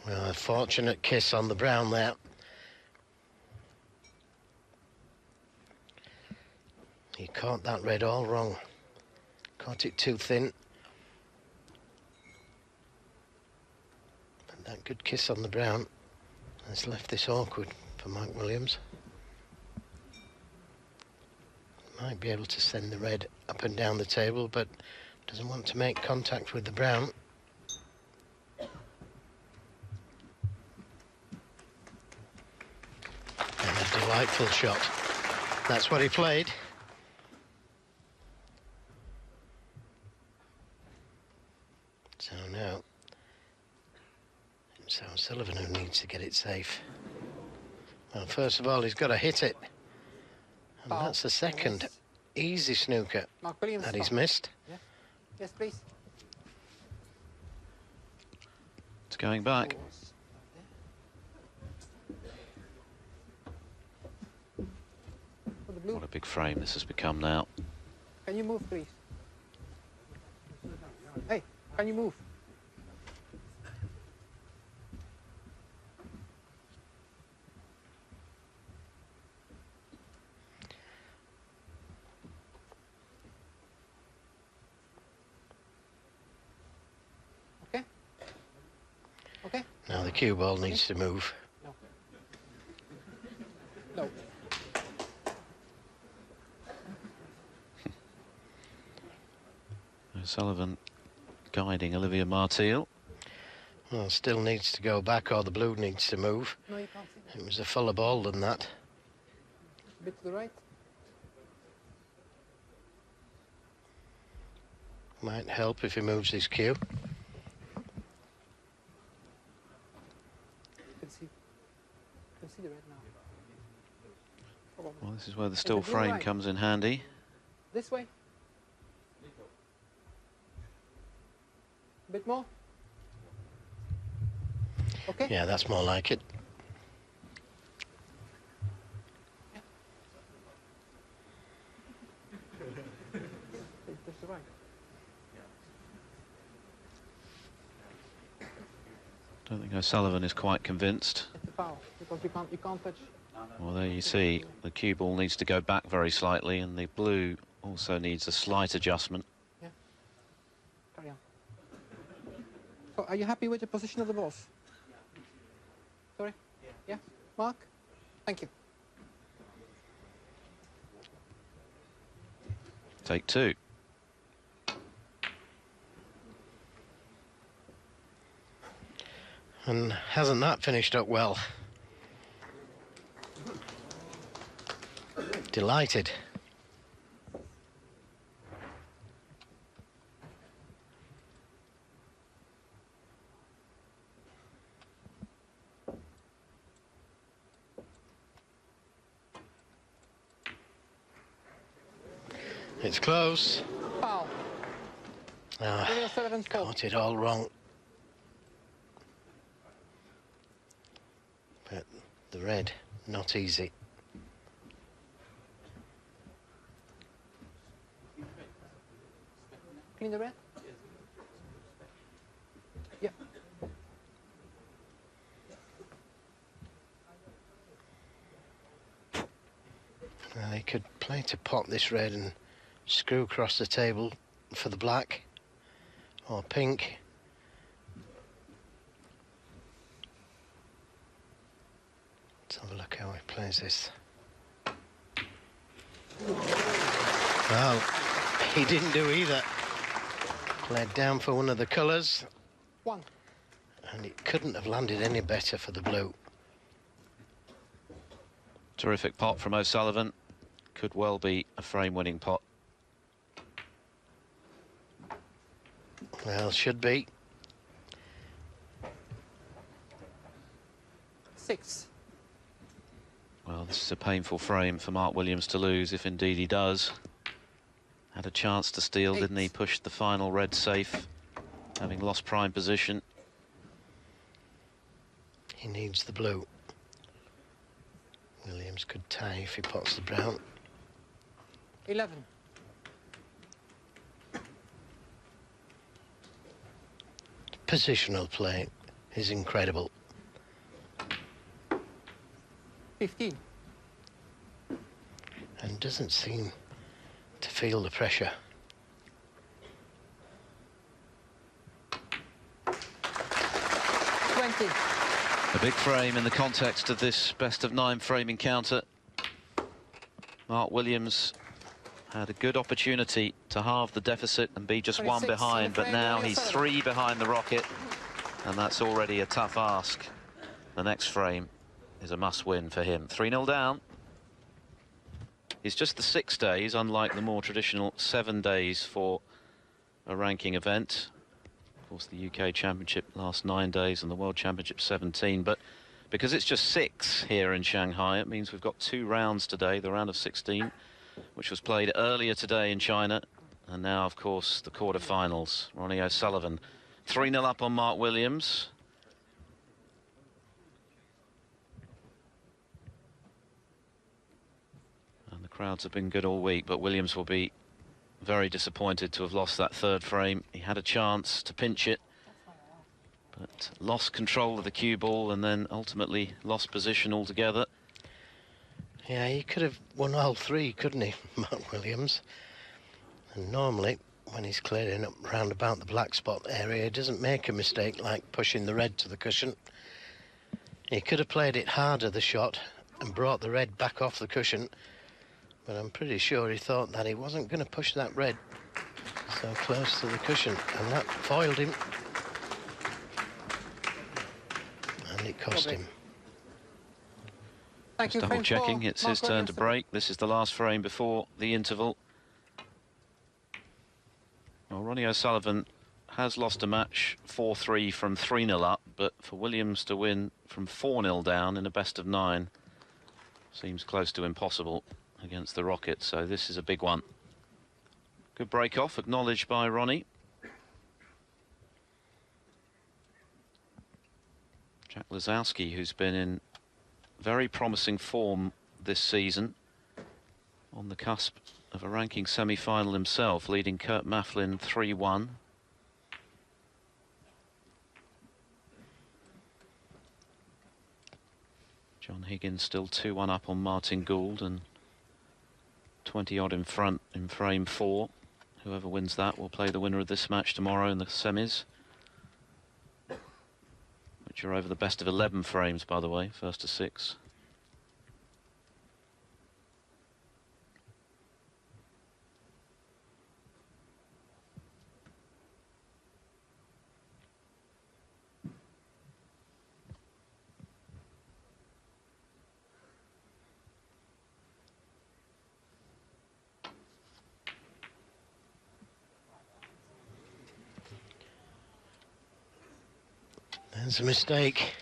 Well, a fortunate kiss on the brown there. He caught that red all wrong. Caught it too thin. But that good kiss on the brown has left this awkward for Mike Williams. Might be able to send the red up and down the table, but doesn't want to make contact with the brown. And a delightful shot. That's what he played. So now it's O'Sullivan who needs to get it safe. Well, first of all, he's got to hit it. And Foul. that's the second Yes. easy snooker Mark Williams, that he's foul. missed. Yeah. Yes, please. It's going back. For the blue. What a big frame this has become now. Can you move, please? Hey, can you move? Okay. Okay. Now the cue ball needs to move. No. No. O'Sullivan guiding Olivia Marteel. Well, still needs to go back, or the blue needs to move. No, you can't see. It was a fuller ball than that. A bit to the right. Might help if he moves his cue. You can see the red now. Probably. Well, this is where the still the blue frame right? comes in handy. This way. A bit more. Okay. Yeah, that's more like it. Push the right. Don't think O'Sullivan is quite convinced. It's a foul because you can't touch. Well, there you see, the cue ball needs to go back very slightly, and the blue also needs a slight adjustment. Yeah. Carry on. So, are you happy with the position of the balls? Sorry? Yeah. Mark? Thank you. Take two. And hasn't that finished up well? Delighted. It's close. Foul. Ah, Ronnie O'Sullivan's fault. got it all wrong. But the red, not easy. Clean the red? Yeah. Well, he could play to pop this red and screw across the table for the black or pink. Let's have a look how he plays this. Well, he didn't do either. Played down for one of the colours, One. and it couldn't have landed any better for the blue. Terrific pot from O'Sullivan. Could well be a frame-winning pot. Well, should be. 6. Well, this is a painful frame for Mark Williams to lose, if indeed he does. Had a chance to steal, didn't he? 8. Pushed the final red safe, having lost prime position. He needs the blue. Williams could tie if he pots the brown. 11. Positional play is incredible. 15. And doesn't seem to feel the pressure. 20. A big frame in the context of this best-of-9 frame encounter. Mark Williams had a good opportunity to halve the deficit and be just 26 one behind, but frame, now Ronnie he's O'Sullivan. 3 behind the rocket, and that's already a tough ask. The next frame is a must-win for him. 3-0 down. It's just the 6 days, unlike the more traditional 7 days for a ranking event. Of course, the UK Championship lasts 9 days and the World Championship 17, but because it's just 6 here in Shanghai, it means we've got 2 rounds today, the round of 16, which was played earlier today in China, and now, of course, the quarterfinals. Ronnie O'Sullivan, 3-0 up on Mark Williams. And the crowds have been good all week, but Williams will be very disappointed to have lost that 3rd frame. He had a chance to pinch it, but lost control of the cue ball and then ultimately lost position altogether. Yeah, he could have won all 3, couldn't he, Mark Williams? And normally, when he's clearing up round about the black spot area, he doesn't make a mistake like pushing the red to the cushion. He could have played it harder, the shot, and brought the red back off the cushion, but I'm pretty sure he thought that he wasn't going to push that red so close to the cushion, and that foiled him. And it cost Lovely. him. Thank you, Double frame checking, 4, it's Mark his turn to Williams. break. This is the last frame before the interval. Well, Ronnie O'Sullivan has lost a match 4-3 from 3-0 up, but for Williams to win from 4-0 down in a best of 9 seems close to impossible against the Rockets, so this is a big one. Good break off, acknowledged by Ronnie. Jack Lazowski, who's been in very promising form this season, on the cusp of a ranking semi-final himself, leading Kurt Mafflin 3-1. John Higgins still 2-1 up on Martin Gould and 20-odd in front in frame 4. Whoever wins that will play the winner of this match tomorrow in the semis, which are over the best of 11 frames, by the way, first to 6. There's a mistake.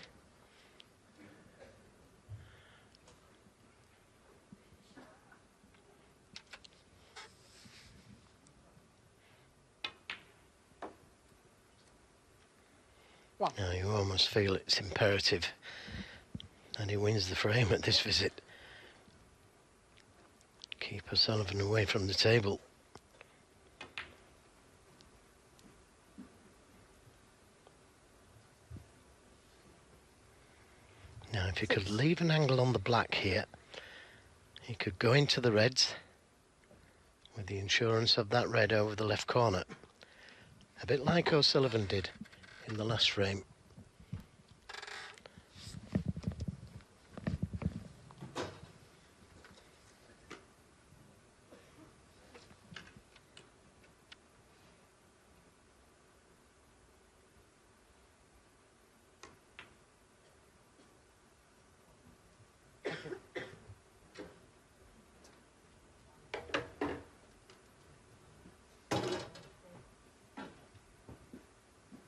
One. Now you almost feel it's imperative and he wins the frame at this visit. Keep O'Sullivan away from the table. Now if you could leave an angle on the black here, he could go into the reds with the insurance of that red over the left corner. A bit like O'Sullivan did in the last frame.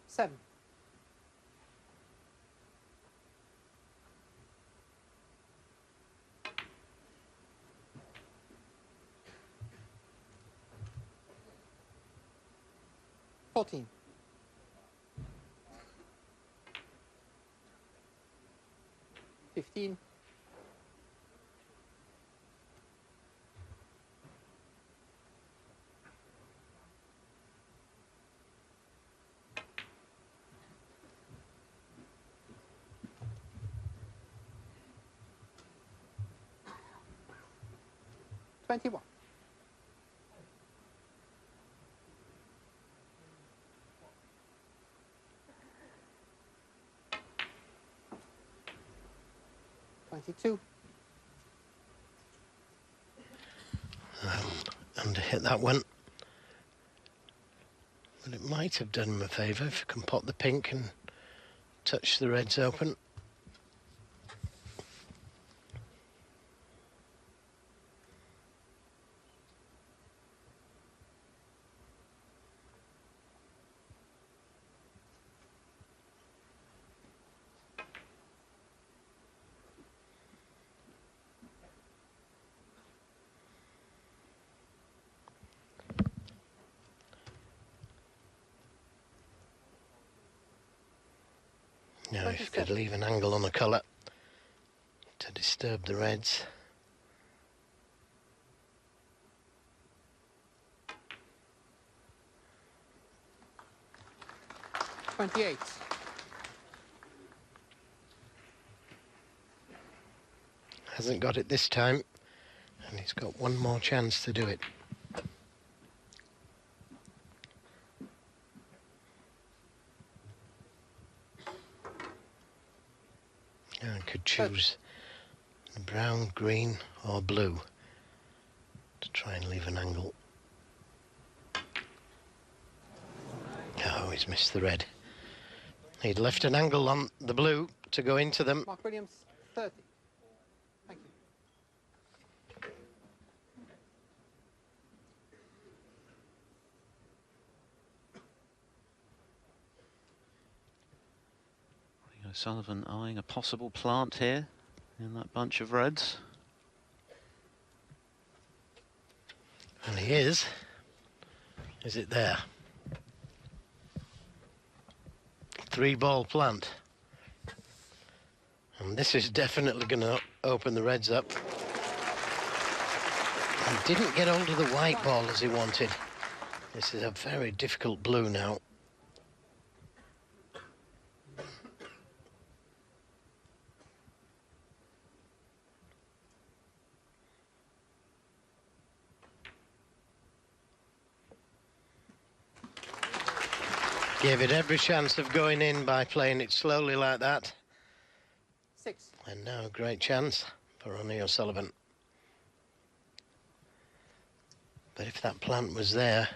Seven. Fourteen. 15. 21. 22. And hit that one. But it might have done him a favour if he can pot the pink and touch the reds open. Now if you could leave an angle on a colour to disturb the reds. $28. Hasn't got it this time, and he's got one more chance to do it. Now he could choose the brown, green or blue to try and leave an angle. Oh, he's missed the red. He'd left an angle on the blue not to go into them. Mark Williams, 30. Thank you. O'Sullivan eyeing a possible plant here in that bunch of reds. And he is. Is it there? 3-ball plant. And this is definitely going to open the reds up. And didn't get hold of the white ball as he wanted. This is a very difficult blue now. Gave it every chance of going in by playing it slowly like that. 6. And now a great chance for Ronnie O'Sullivan. But if that plant was there,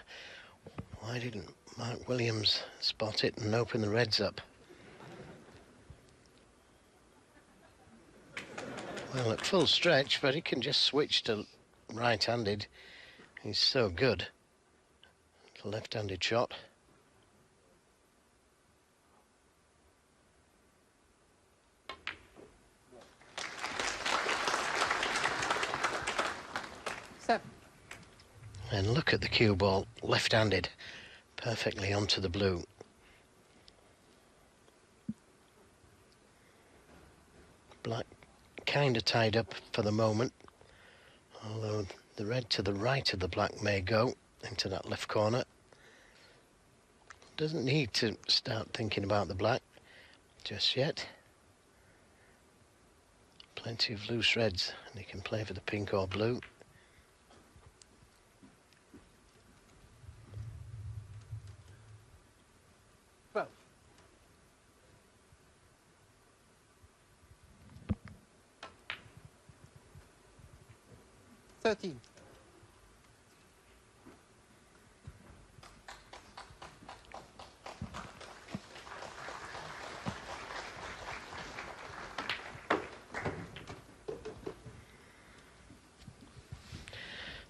why didn't Mark Williams spot it and open the reds up? Well, at full stretch, but he can just switch to right-handed. He's so good. The left-handed shot. And look at the cue ball, left-handed, perfectly onto the blue. Black kind of tied up for the moment, although the red to the right of the black may go into that left corner. Doesn't need to start thinking about the black just yet. Plenty of loose reds, and he can play for the pink or blue. Well. 13.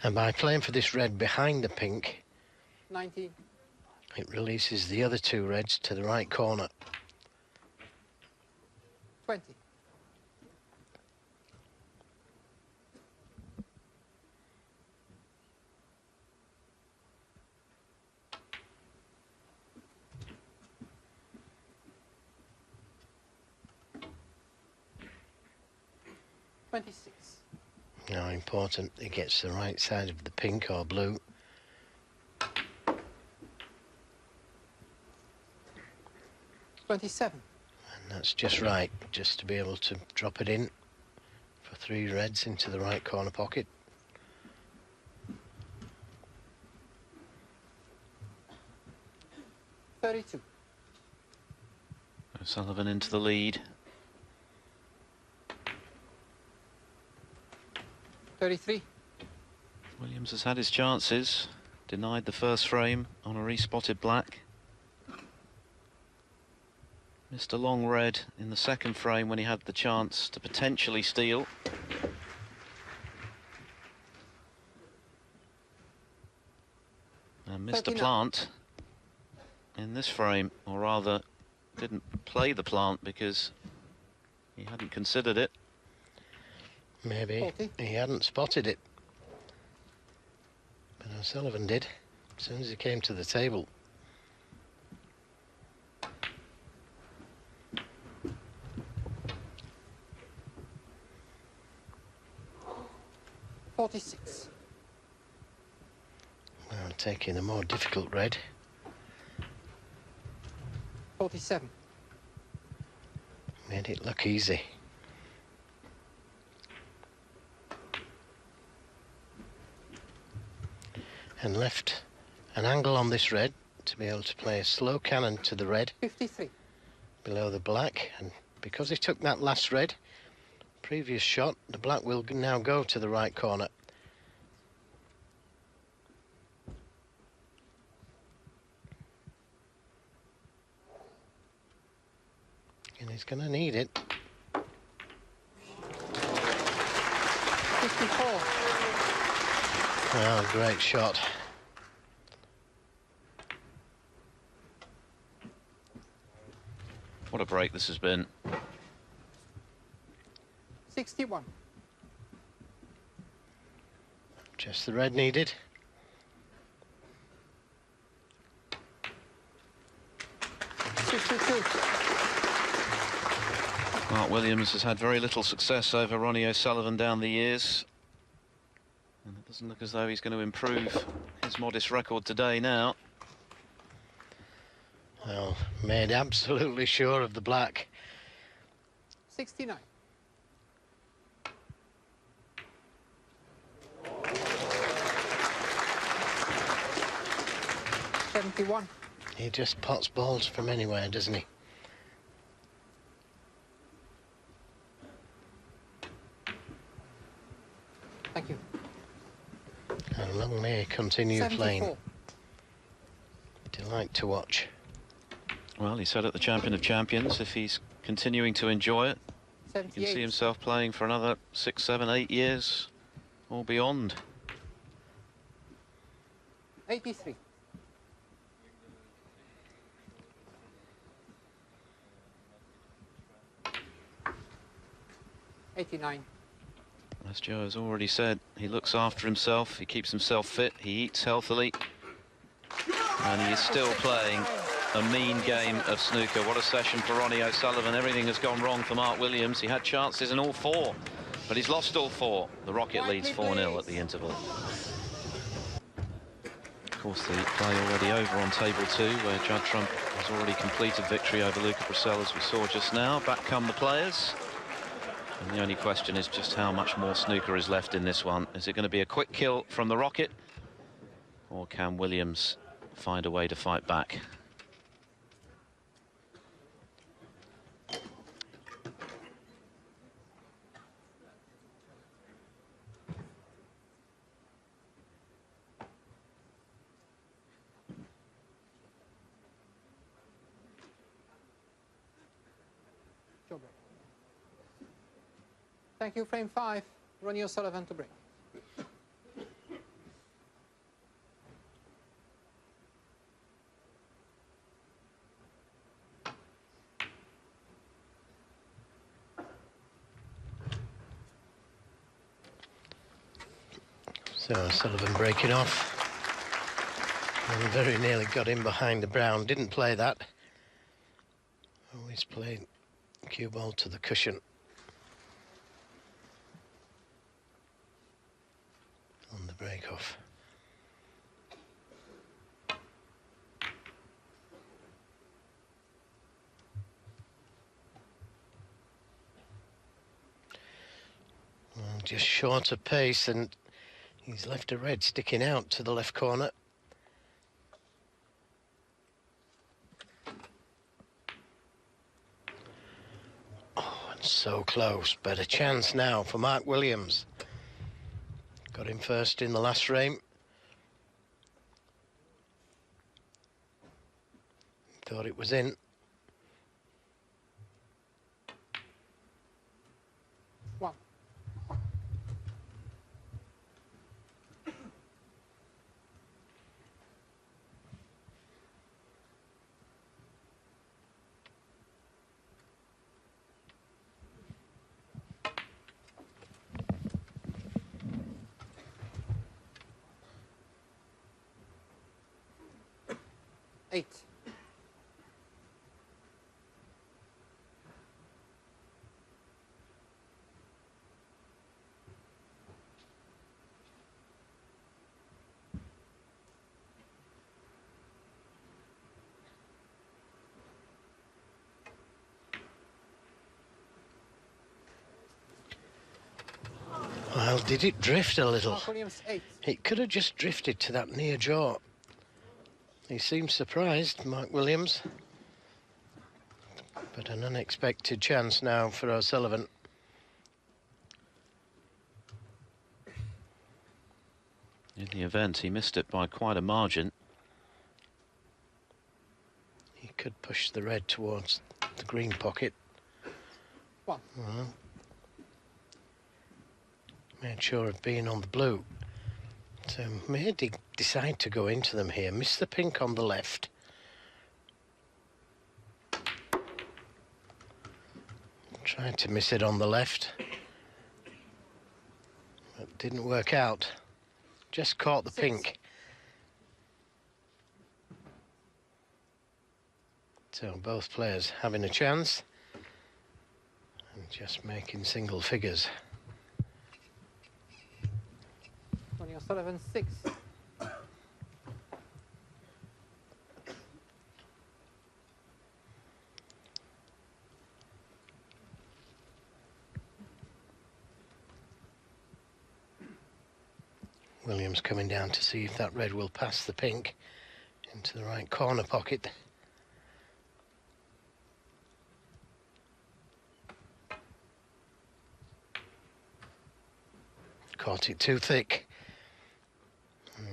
And by playing for this red behind the pink, 19. it releases the other two reds to the right corner. 20. Now important, he gets the right side of the pink or blue. 27. And that's just right, just to be able to drop it in for 3 reds into the right corner pocket. O'Sullivan into the lead. 33. Williams has had his chances, denied the first frame on a respotted black. Missed a long red in the second frame when he had the chance to potentially steal. And missed a plant in this frame, or rather didn't play the plant because he hadn't considered it. Maybe 40. He hadn't spotted it, but O'Sullivan did as soon as he came to the table. Well, taking a more difficult red. 47. Made it look easy. And left an angle on this red to be able to play a slow cannon to the red 53. below the black, and because he took that last red previous shot, the black will now go to the right corner. And he's going to need it. 54. Oh, great shot. What a break this has been. 61. Just the red needed. 62. Mark Williams has had very little success over Ronnie O'Sullivan down the years. And it doesn't look as though he's going to improve his modest record today now. Well, made absolutely sure of the black. 69. $71. He just pots balls from anywhere, doesn't he? Thank you. And long may he continue 74. playing. Delight to watch. Well, he said at the Champion of Champions, if he's continuing to enjoy it, he can 78. see himself playing for another 6, 7, 8 years or beyond. 83. $89. As Joe has already said, he looks after himself, he keeps himself fit, he eats healthily, and he is still playing a mean game of snooker. What a session for Ronnie O'Sullivan. Everything has gone wrong for Mark Williams. He had chances in all 4, but he's lost all 4. The Rocket leads 4-0 at the interval. Of course, the play already over on table 2, where Judd Trump has already completed victory over Luca Bracel, as we saw just now. Back come the players. And the only question is just how much more snooker is left in this one. Is it going to be a quick kill from the Rocket, or can Williams find a way to fight back? Thank you. Frame 5. Ronnie O'Sullivan to break. So O'Sullivan breaking off. And very nearly got in behind the brown. Didn't play that. Always played cue ball to the cushion. On the break off. Well, just short of pace, and he's left a red sticking out to the left corner. Oh, and so close. Better chance now for Mark Williams. Got him first in the last frame. Thought it was in. One. Eight. Well, did it drift a little? Mark Williams, 8. It could have just drifted to that near jaw. He seems surprised, Mark Williams. But an unexpected chance now for O'Sullivan. In the event, he missed it by quite a margin. He could push the red towards the green pocket. One. Well, made sure of being on the blue. So may decide to go into them here. Miss the pink on the left. Tried to miss it on the left. It didn't work out. Just caught the 6. pink. So both players having a chance and just making single figures. Ronnie O'Sullivan, 6. Williams coming down to see if that red will pass the pink into the right corner pocket. Caught it too thick.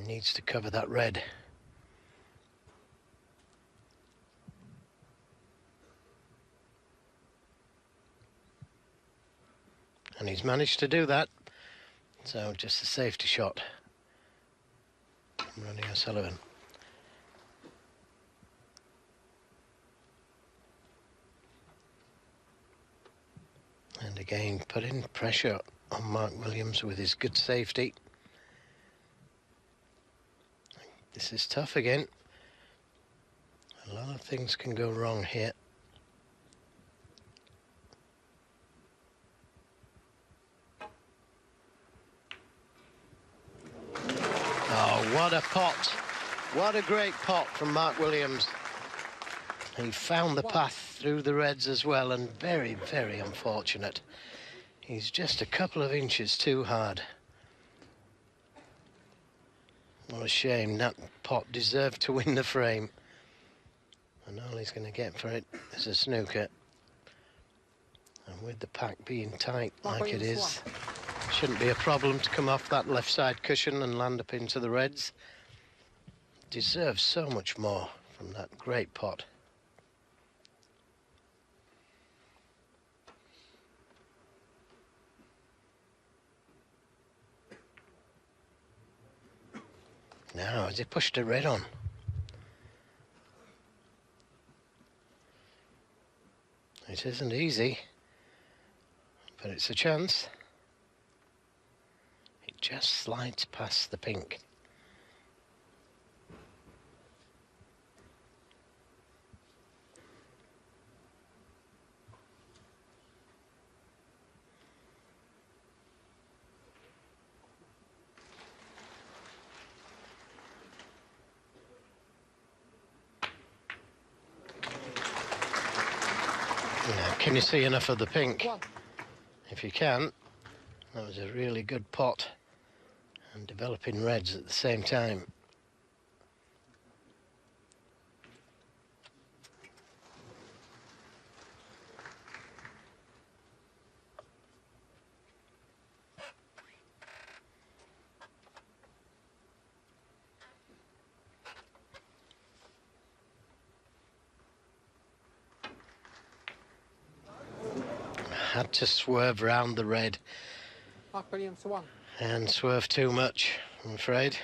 Needs to cover that red. And he's managed to do that. So just a safety shot from Ronnie O'Sullivan. And again, putting pressure on Mark Williams with his good safety. This is tough again. A lot of things can go wrong here. Oh, what a pot. What a great pot from Mark Williams. He found the path through the reds as well, and very, very unfortunate. He's just a couple of inches too hard. What a shame. That pot deserved to win the frame. And all he's going to get for it is a snooker. And with the pack being tight like it is, shouldn't be a problem to come off that left side cushion and land up into the reds. Deserves so much more from that great pot. Now, has he pushed a red on? It isn't easy, but it's a chance. It just slides past the pink. Can you see enough of the pink? If you can, that was a really good pot, and developing reds at the same time. Had to swerve round the red. Mark Williams, 1. And swerve too much, I'm afraid.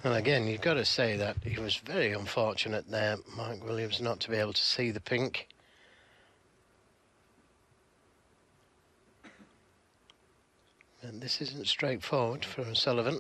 And again, you've got to say that he was very unfortunate there, Mark Williams, not to be able to see the pink. And this isn't straightforward for O'Sullivan.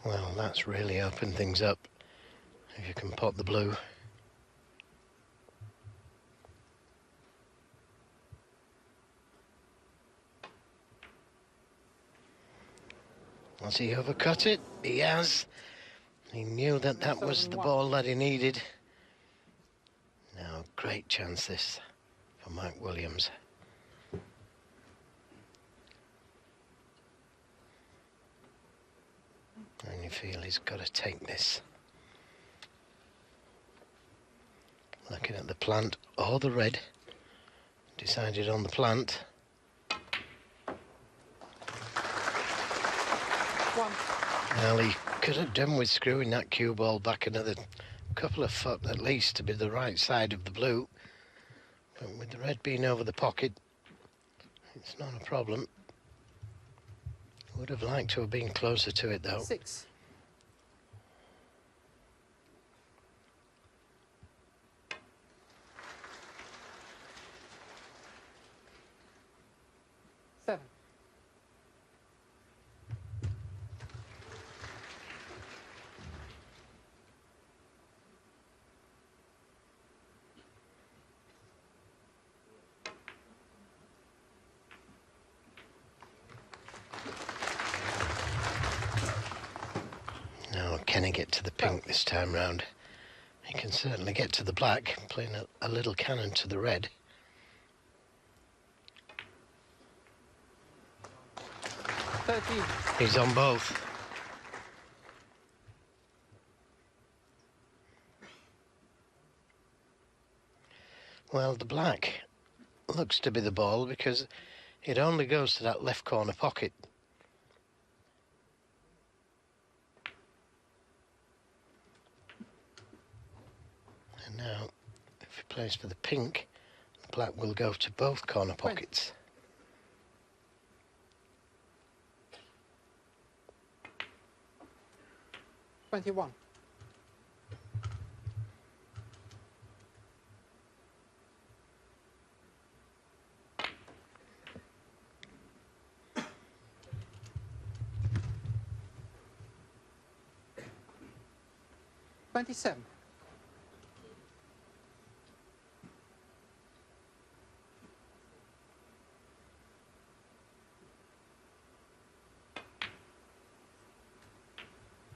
Well, that's really opened things up, if you can pot the blue. Has he overcut it? He has. He knew that that was the ball that he needed. Now, great chance this for Mike Williams. And you feel he's got to take this. Looking at the plant or the red. Decided on the plant. Well, he could have done with screwing that cue ball back another couple of foot at least to be the right side of the blue. But with the red being over the pocket, it's not a problem. Would have liked to have been closer to it though. 6. Seven. Now, can he get to the pink this time round? He can certainly get to the black, playing a little cannon to the red. 13. He's on both. Well, the black looks to be the ball because it only goes to that left corner pocket. And now, if he plays for the pink, the black will go to both corner pockets. 21. Twenty-seven.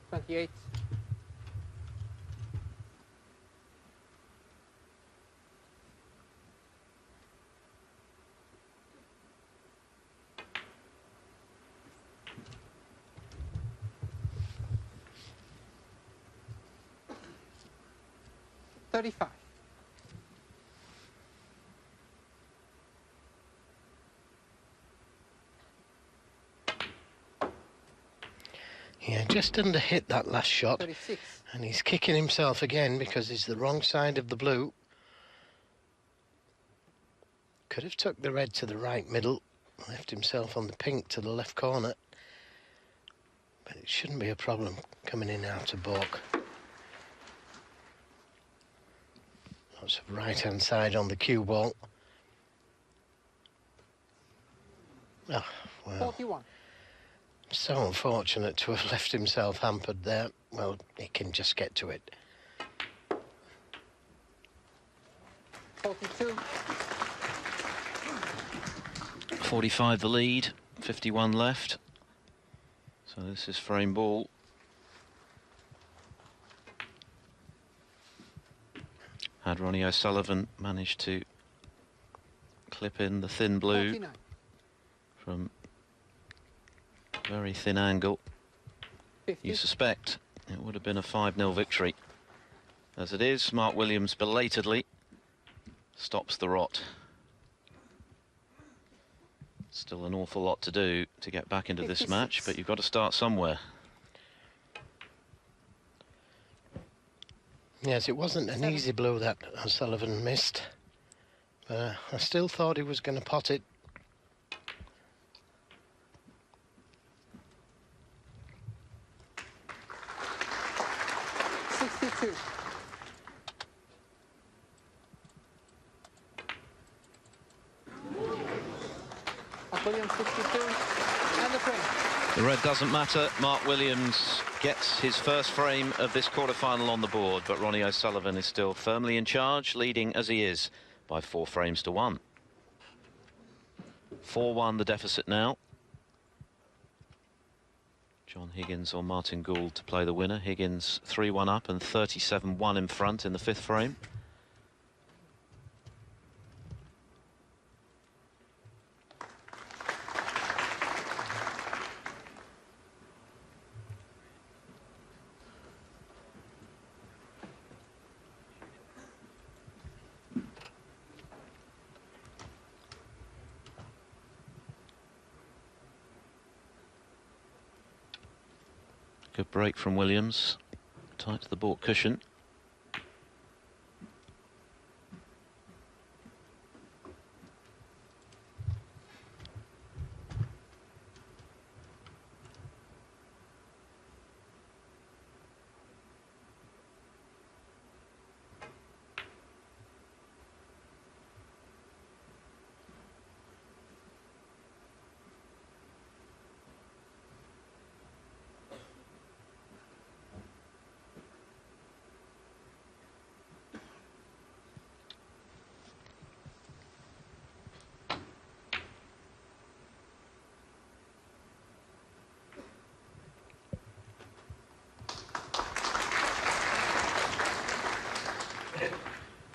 28. 35. Yeah, just under hit that last shot. 36. And he's kicking himself again because he's the wrong side of the blue. Could have took the red to the right middle, left himself on the pink to the left corner. But it shouldn't be a problem coming in out of balk. Lots of right-hand side on the cue ball. Oh, well. 41. So unfortunate to have left himself hampered there. Well, he can just get to it. 42. 45 the lead, 51 left. So this is frame ball. Had Ronnie O'Sullivan managed to clip in the thin blue 49. from a very thin angle, 50. you suspect it would have been a 5-0 victory. As it is, Mark Williams belatedly stops the rot. Still an awful lot to do to get back into this 56. match, but you've got to start somewhere. Yes, it wasn't an easy blow that O'Sullivan missed. But I still thought he was going to pot it. Williams 62 and the frame. The red doesn't matter. Mark Williams gets his first frame of this quarter-final on the board, but Ronnie O'Sullivan is still firmly in charge, leading as he is by 4 frames to 1. 4-1 the deficit now. John Higgins or Martin Gould to play the winner. Higgins 3-1 up and 37-1 in front in the 5th frame. Good break from Williams, tight to the baulk cushion.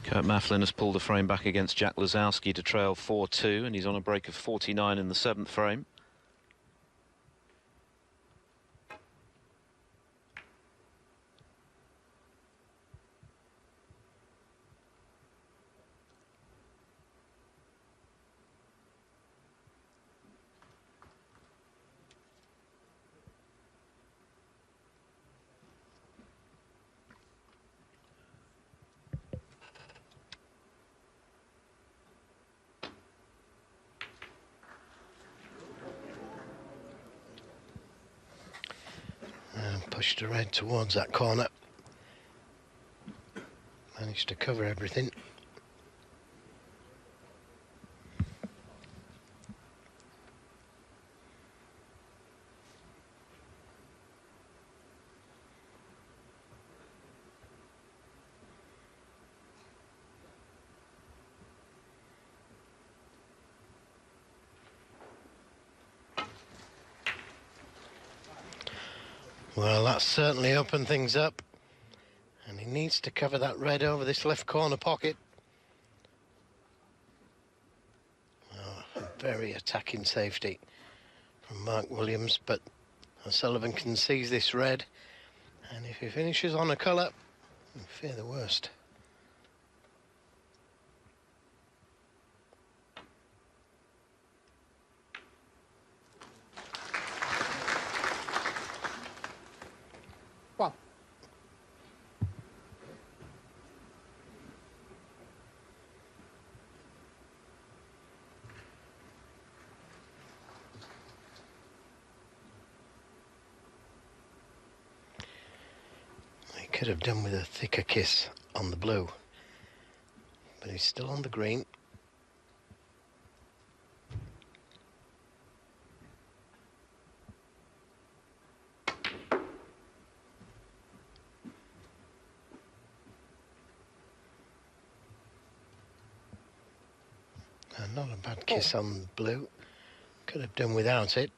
Kurt Mafflin has pulled the frame back against Jack Lazowski to trail 4-2, and he's on a break of 49 in the 7th frame. Pushed the red towards that corner. Managed to cover everything. Well, that's certainly opened things up, and he needs to cover that red over this left corner pocket. Oh, a very attacking safety from Mark Williams, but O'Sullivan can seize this red, and if he finishes on a colour, I fear the worst. Well, He could have done with a thicker kiss on the blue, but he's still on the green. Not a bad kiss on blue. Could have done without it.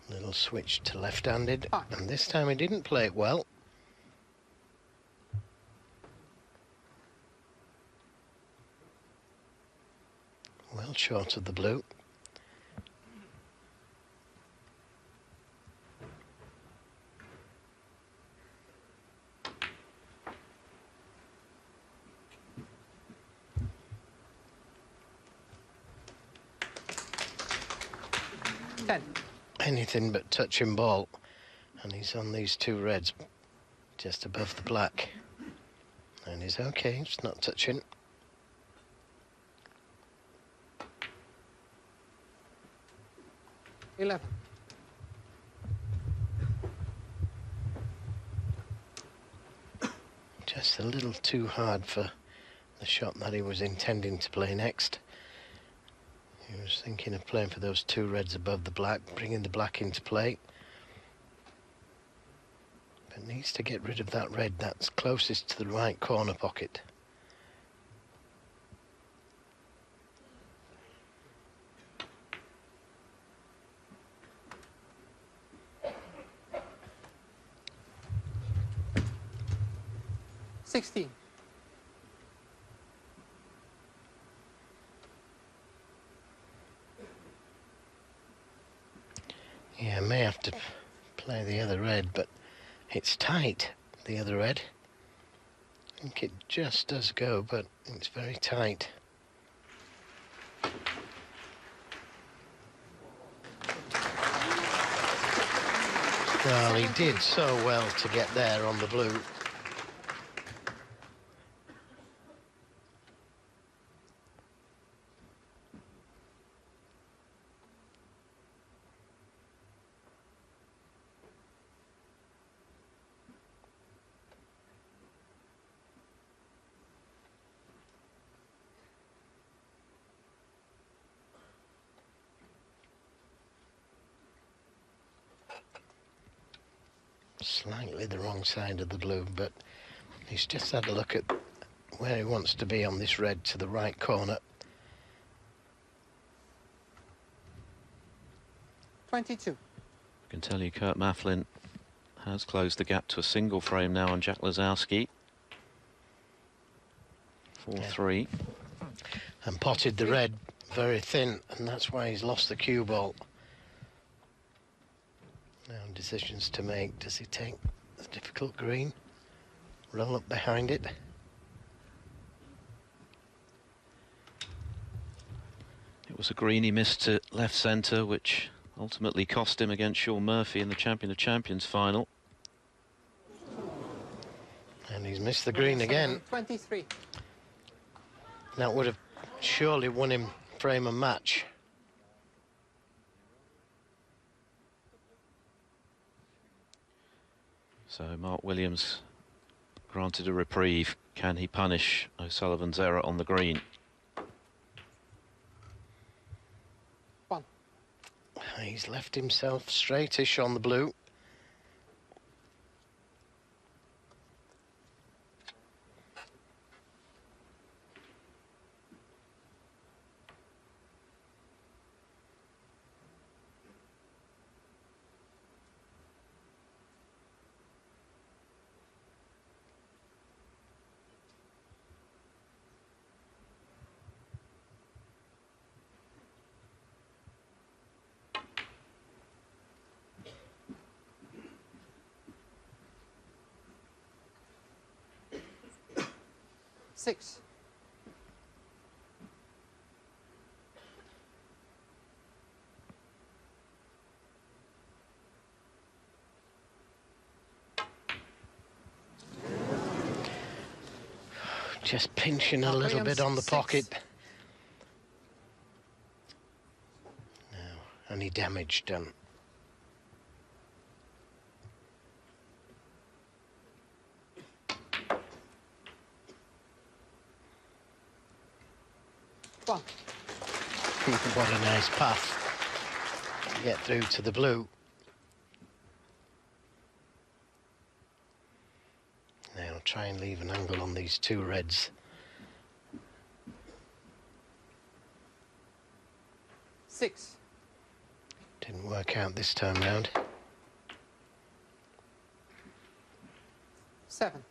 Little switch to left-handed, and this time he didn't play it well. Well short of the blue. Anything but touching ball, and he's on these two reds just above the black, and he's okay, it's not touching. Just a little too hard for the shot that he was intending to play next. He was thinking of playing for those two reds above the black, bringing the black into play. But needs to get rid of that red that's closest to the right corner pocket. 16. Yeah, I may have to play the other red, but it's tight, the other red. I think it just does go, but it's very tight. Well, he did so well to get there on the blue. Slightly the wrong side of the blue, but he's just had a look at where he wants to be on this red to the right corner. 22. I can tell you Kurt Mafflin has closed the gap to a single frame now on Jack Lazowski. 4-3. And potted the red very thin, and that's why he's lost the cue ball. Now decisions to make. Does he take the difficult green? Roll up behind it? It was a green he missed to left centre, which ultimately cost him against Sean Murphy in the Champion of Champions final. And he's missed the green again. 23. That would have surely won him frame and match. So Mark Williams granted a reprieve. Can he punish O'Sullivan's error on the green? 1. He's left himself straightish on the blue. Six. Just pinching a little bit on the pocket. No, any damage done. What a nice path to get through to the blue. Now try and leave an angle on these two reds. 6. Didn't work out this time round. 7.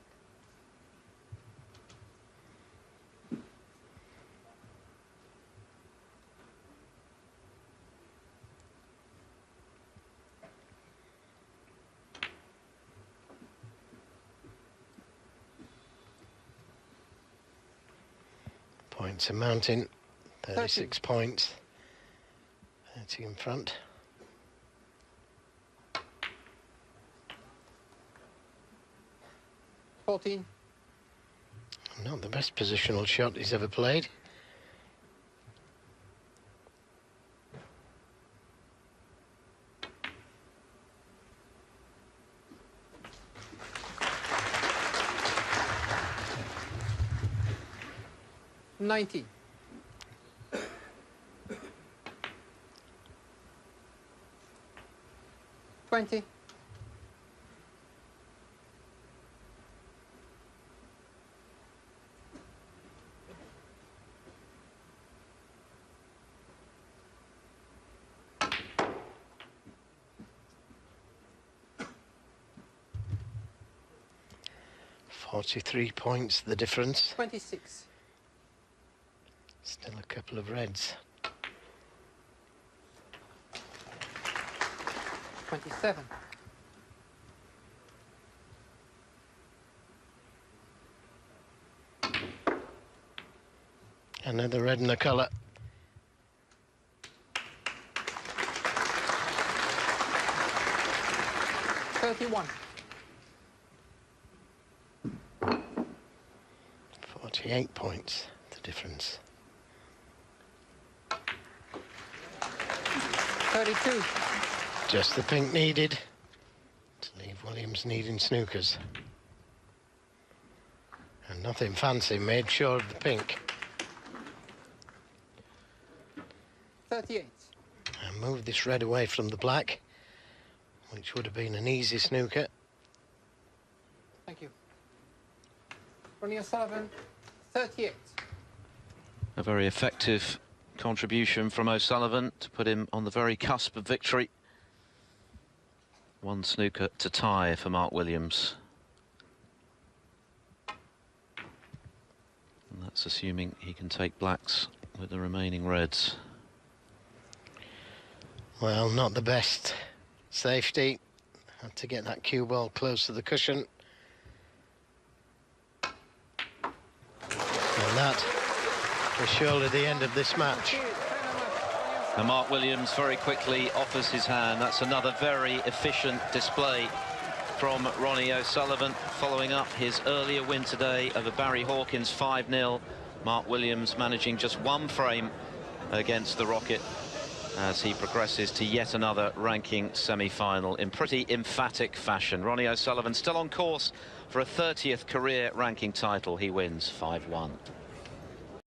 Points are mounting. 36 points. 30 in front. $14. Not the best positional shot he's ever played. $90. 20. 43 points, the difference. 26. Still a couple of reds. 27. Another red and a colour. 31. 48 points, the difference. 32. Just the pink needed to leave Williams needing snookers. And nothing fancy, made sure of the pink. 38. And move this red away from the black, which would have been an easy snooker. Thank you. Ronnie O'Sullivan, 38. A very effective contribution from O'Sullivan to put him on the very cusp of victory. One snooker to tie for Mark Williams. And that's assuming he can take blacks with the remaining reds. Well, not the best safety. Had to get that cue ball close to the cushion. And that is surely the end of this match. And Mark Williams very quickly offers his hand. That's another very efficient display from Ronnie O'Sullivan, following up his earlier win today over Barry Hawkins 5-0. Mark Williams managing just one frame against the Rocket as he progresses to yet another ranking semi-final in pretty emphatic fashion. Ronnie O'Sullivan still on course for a 30th career ranking title. He wins 5-1.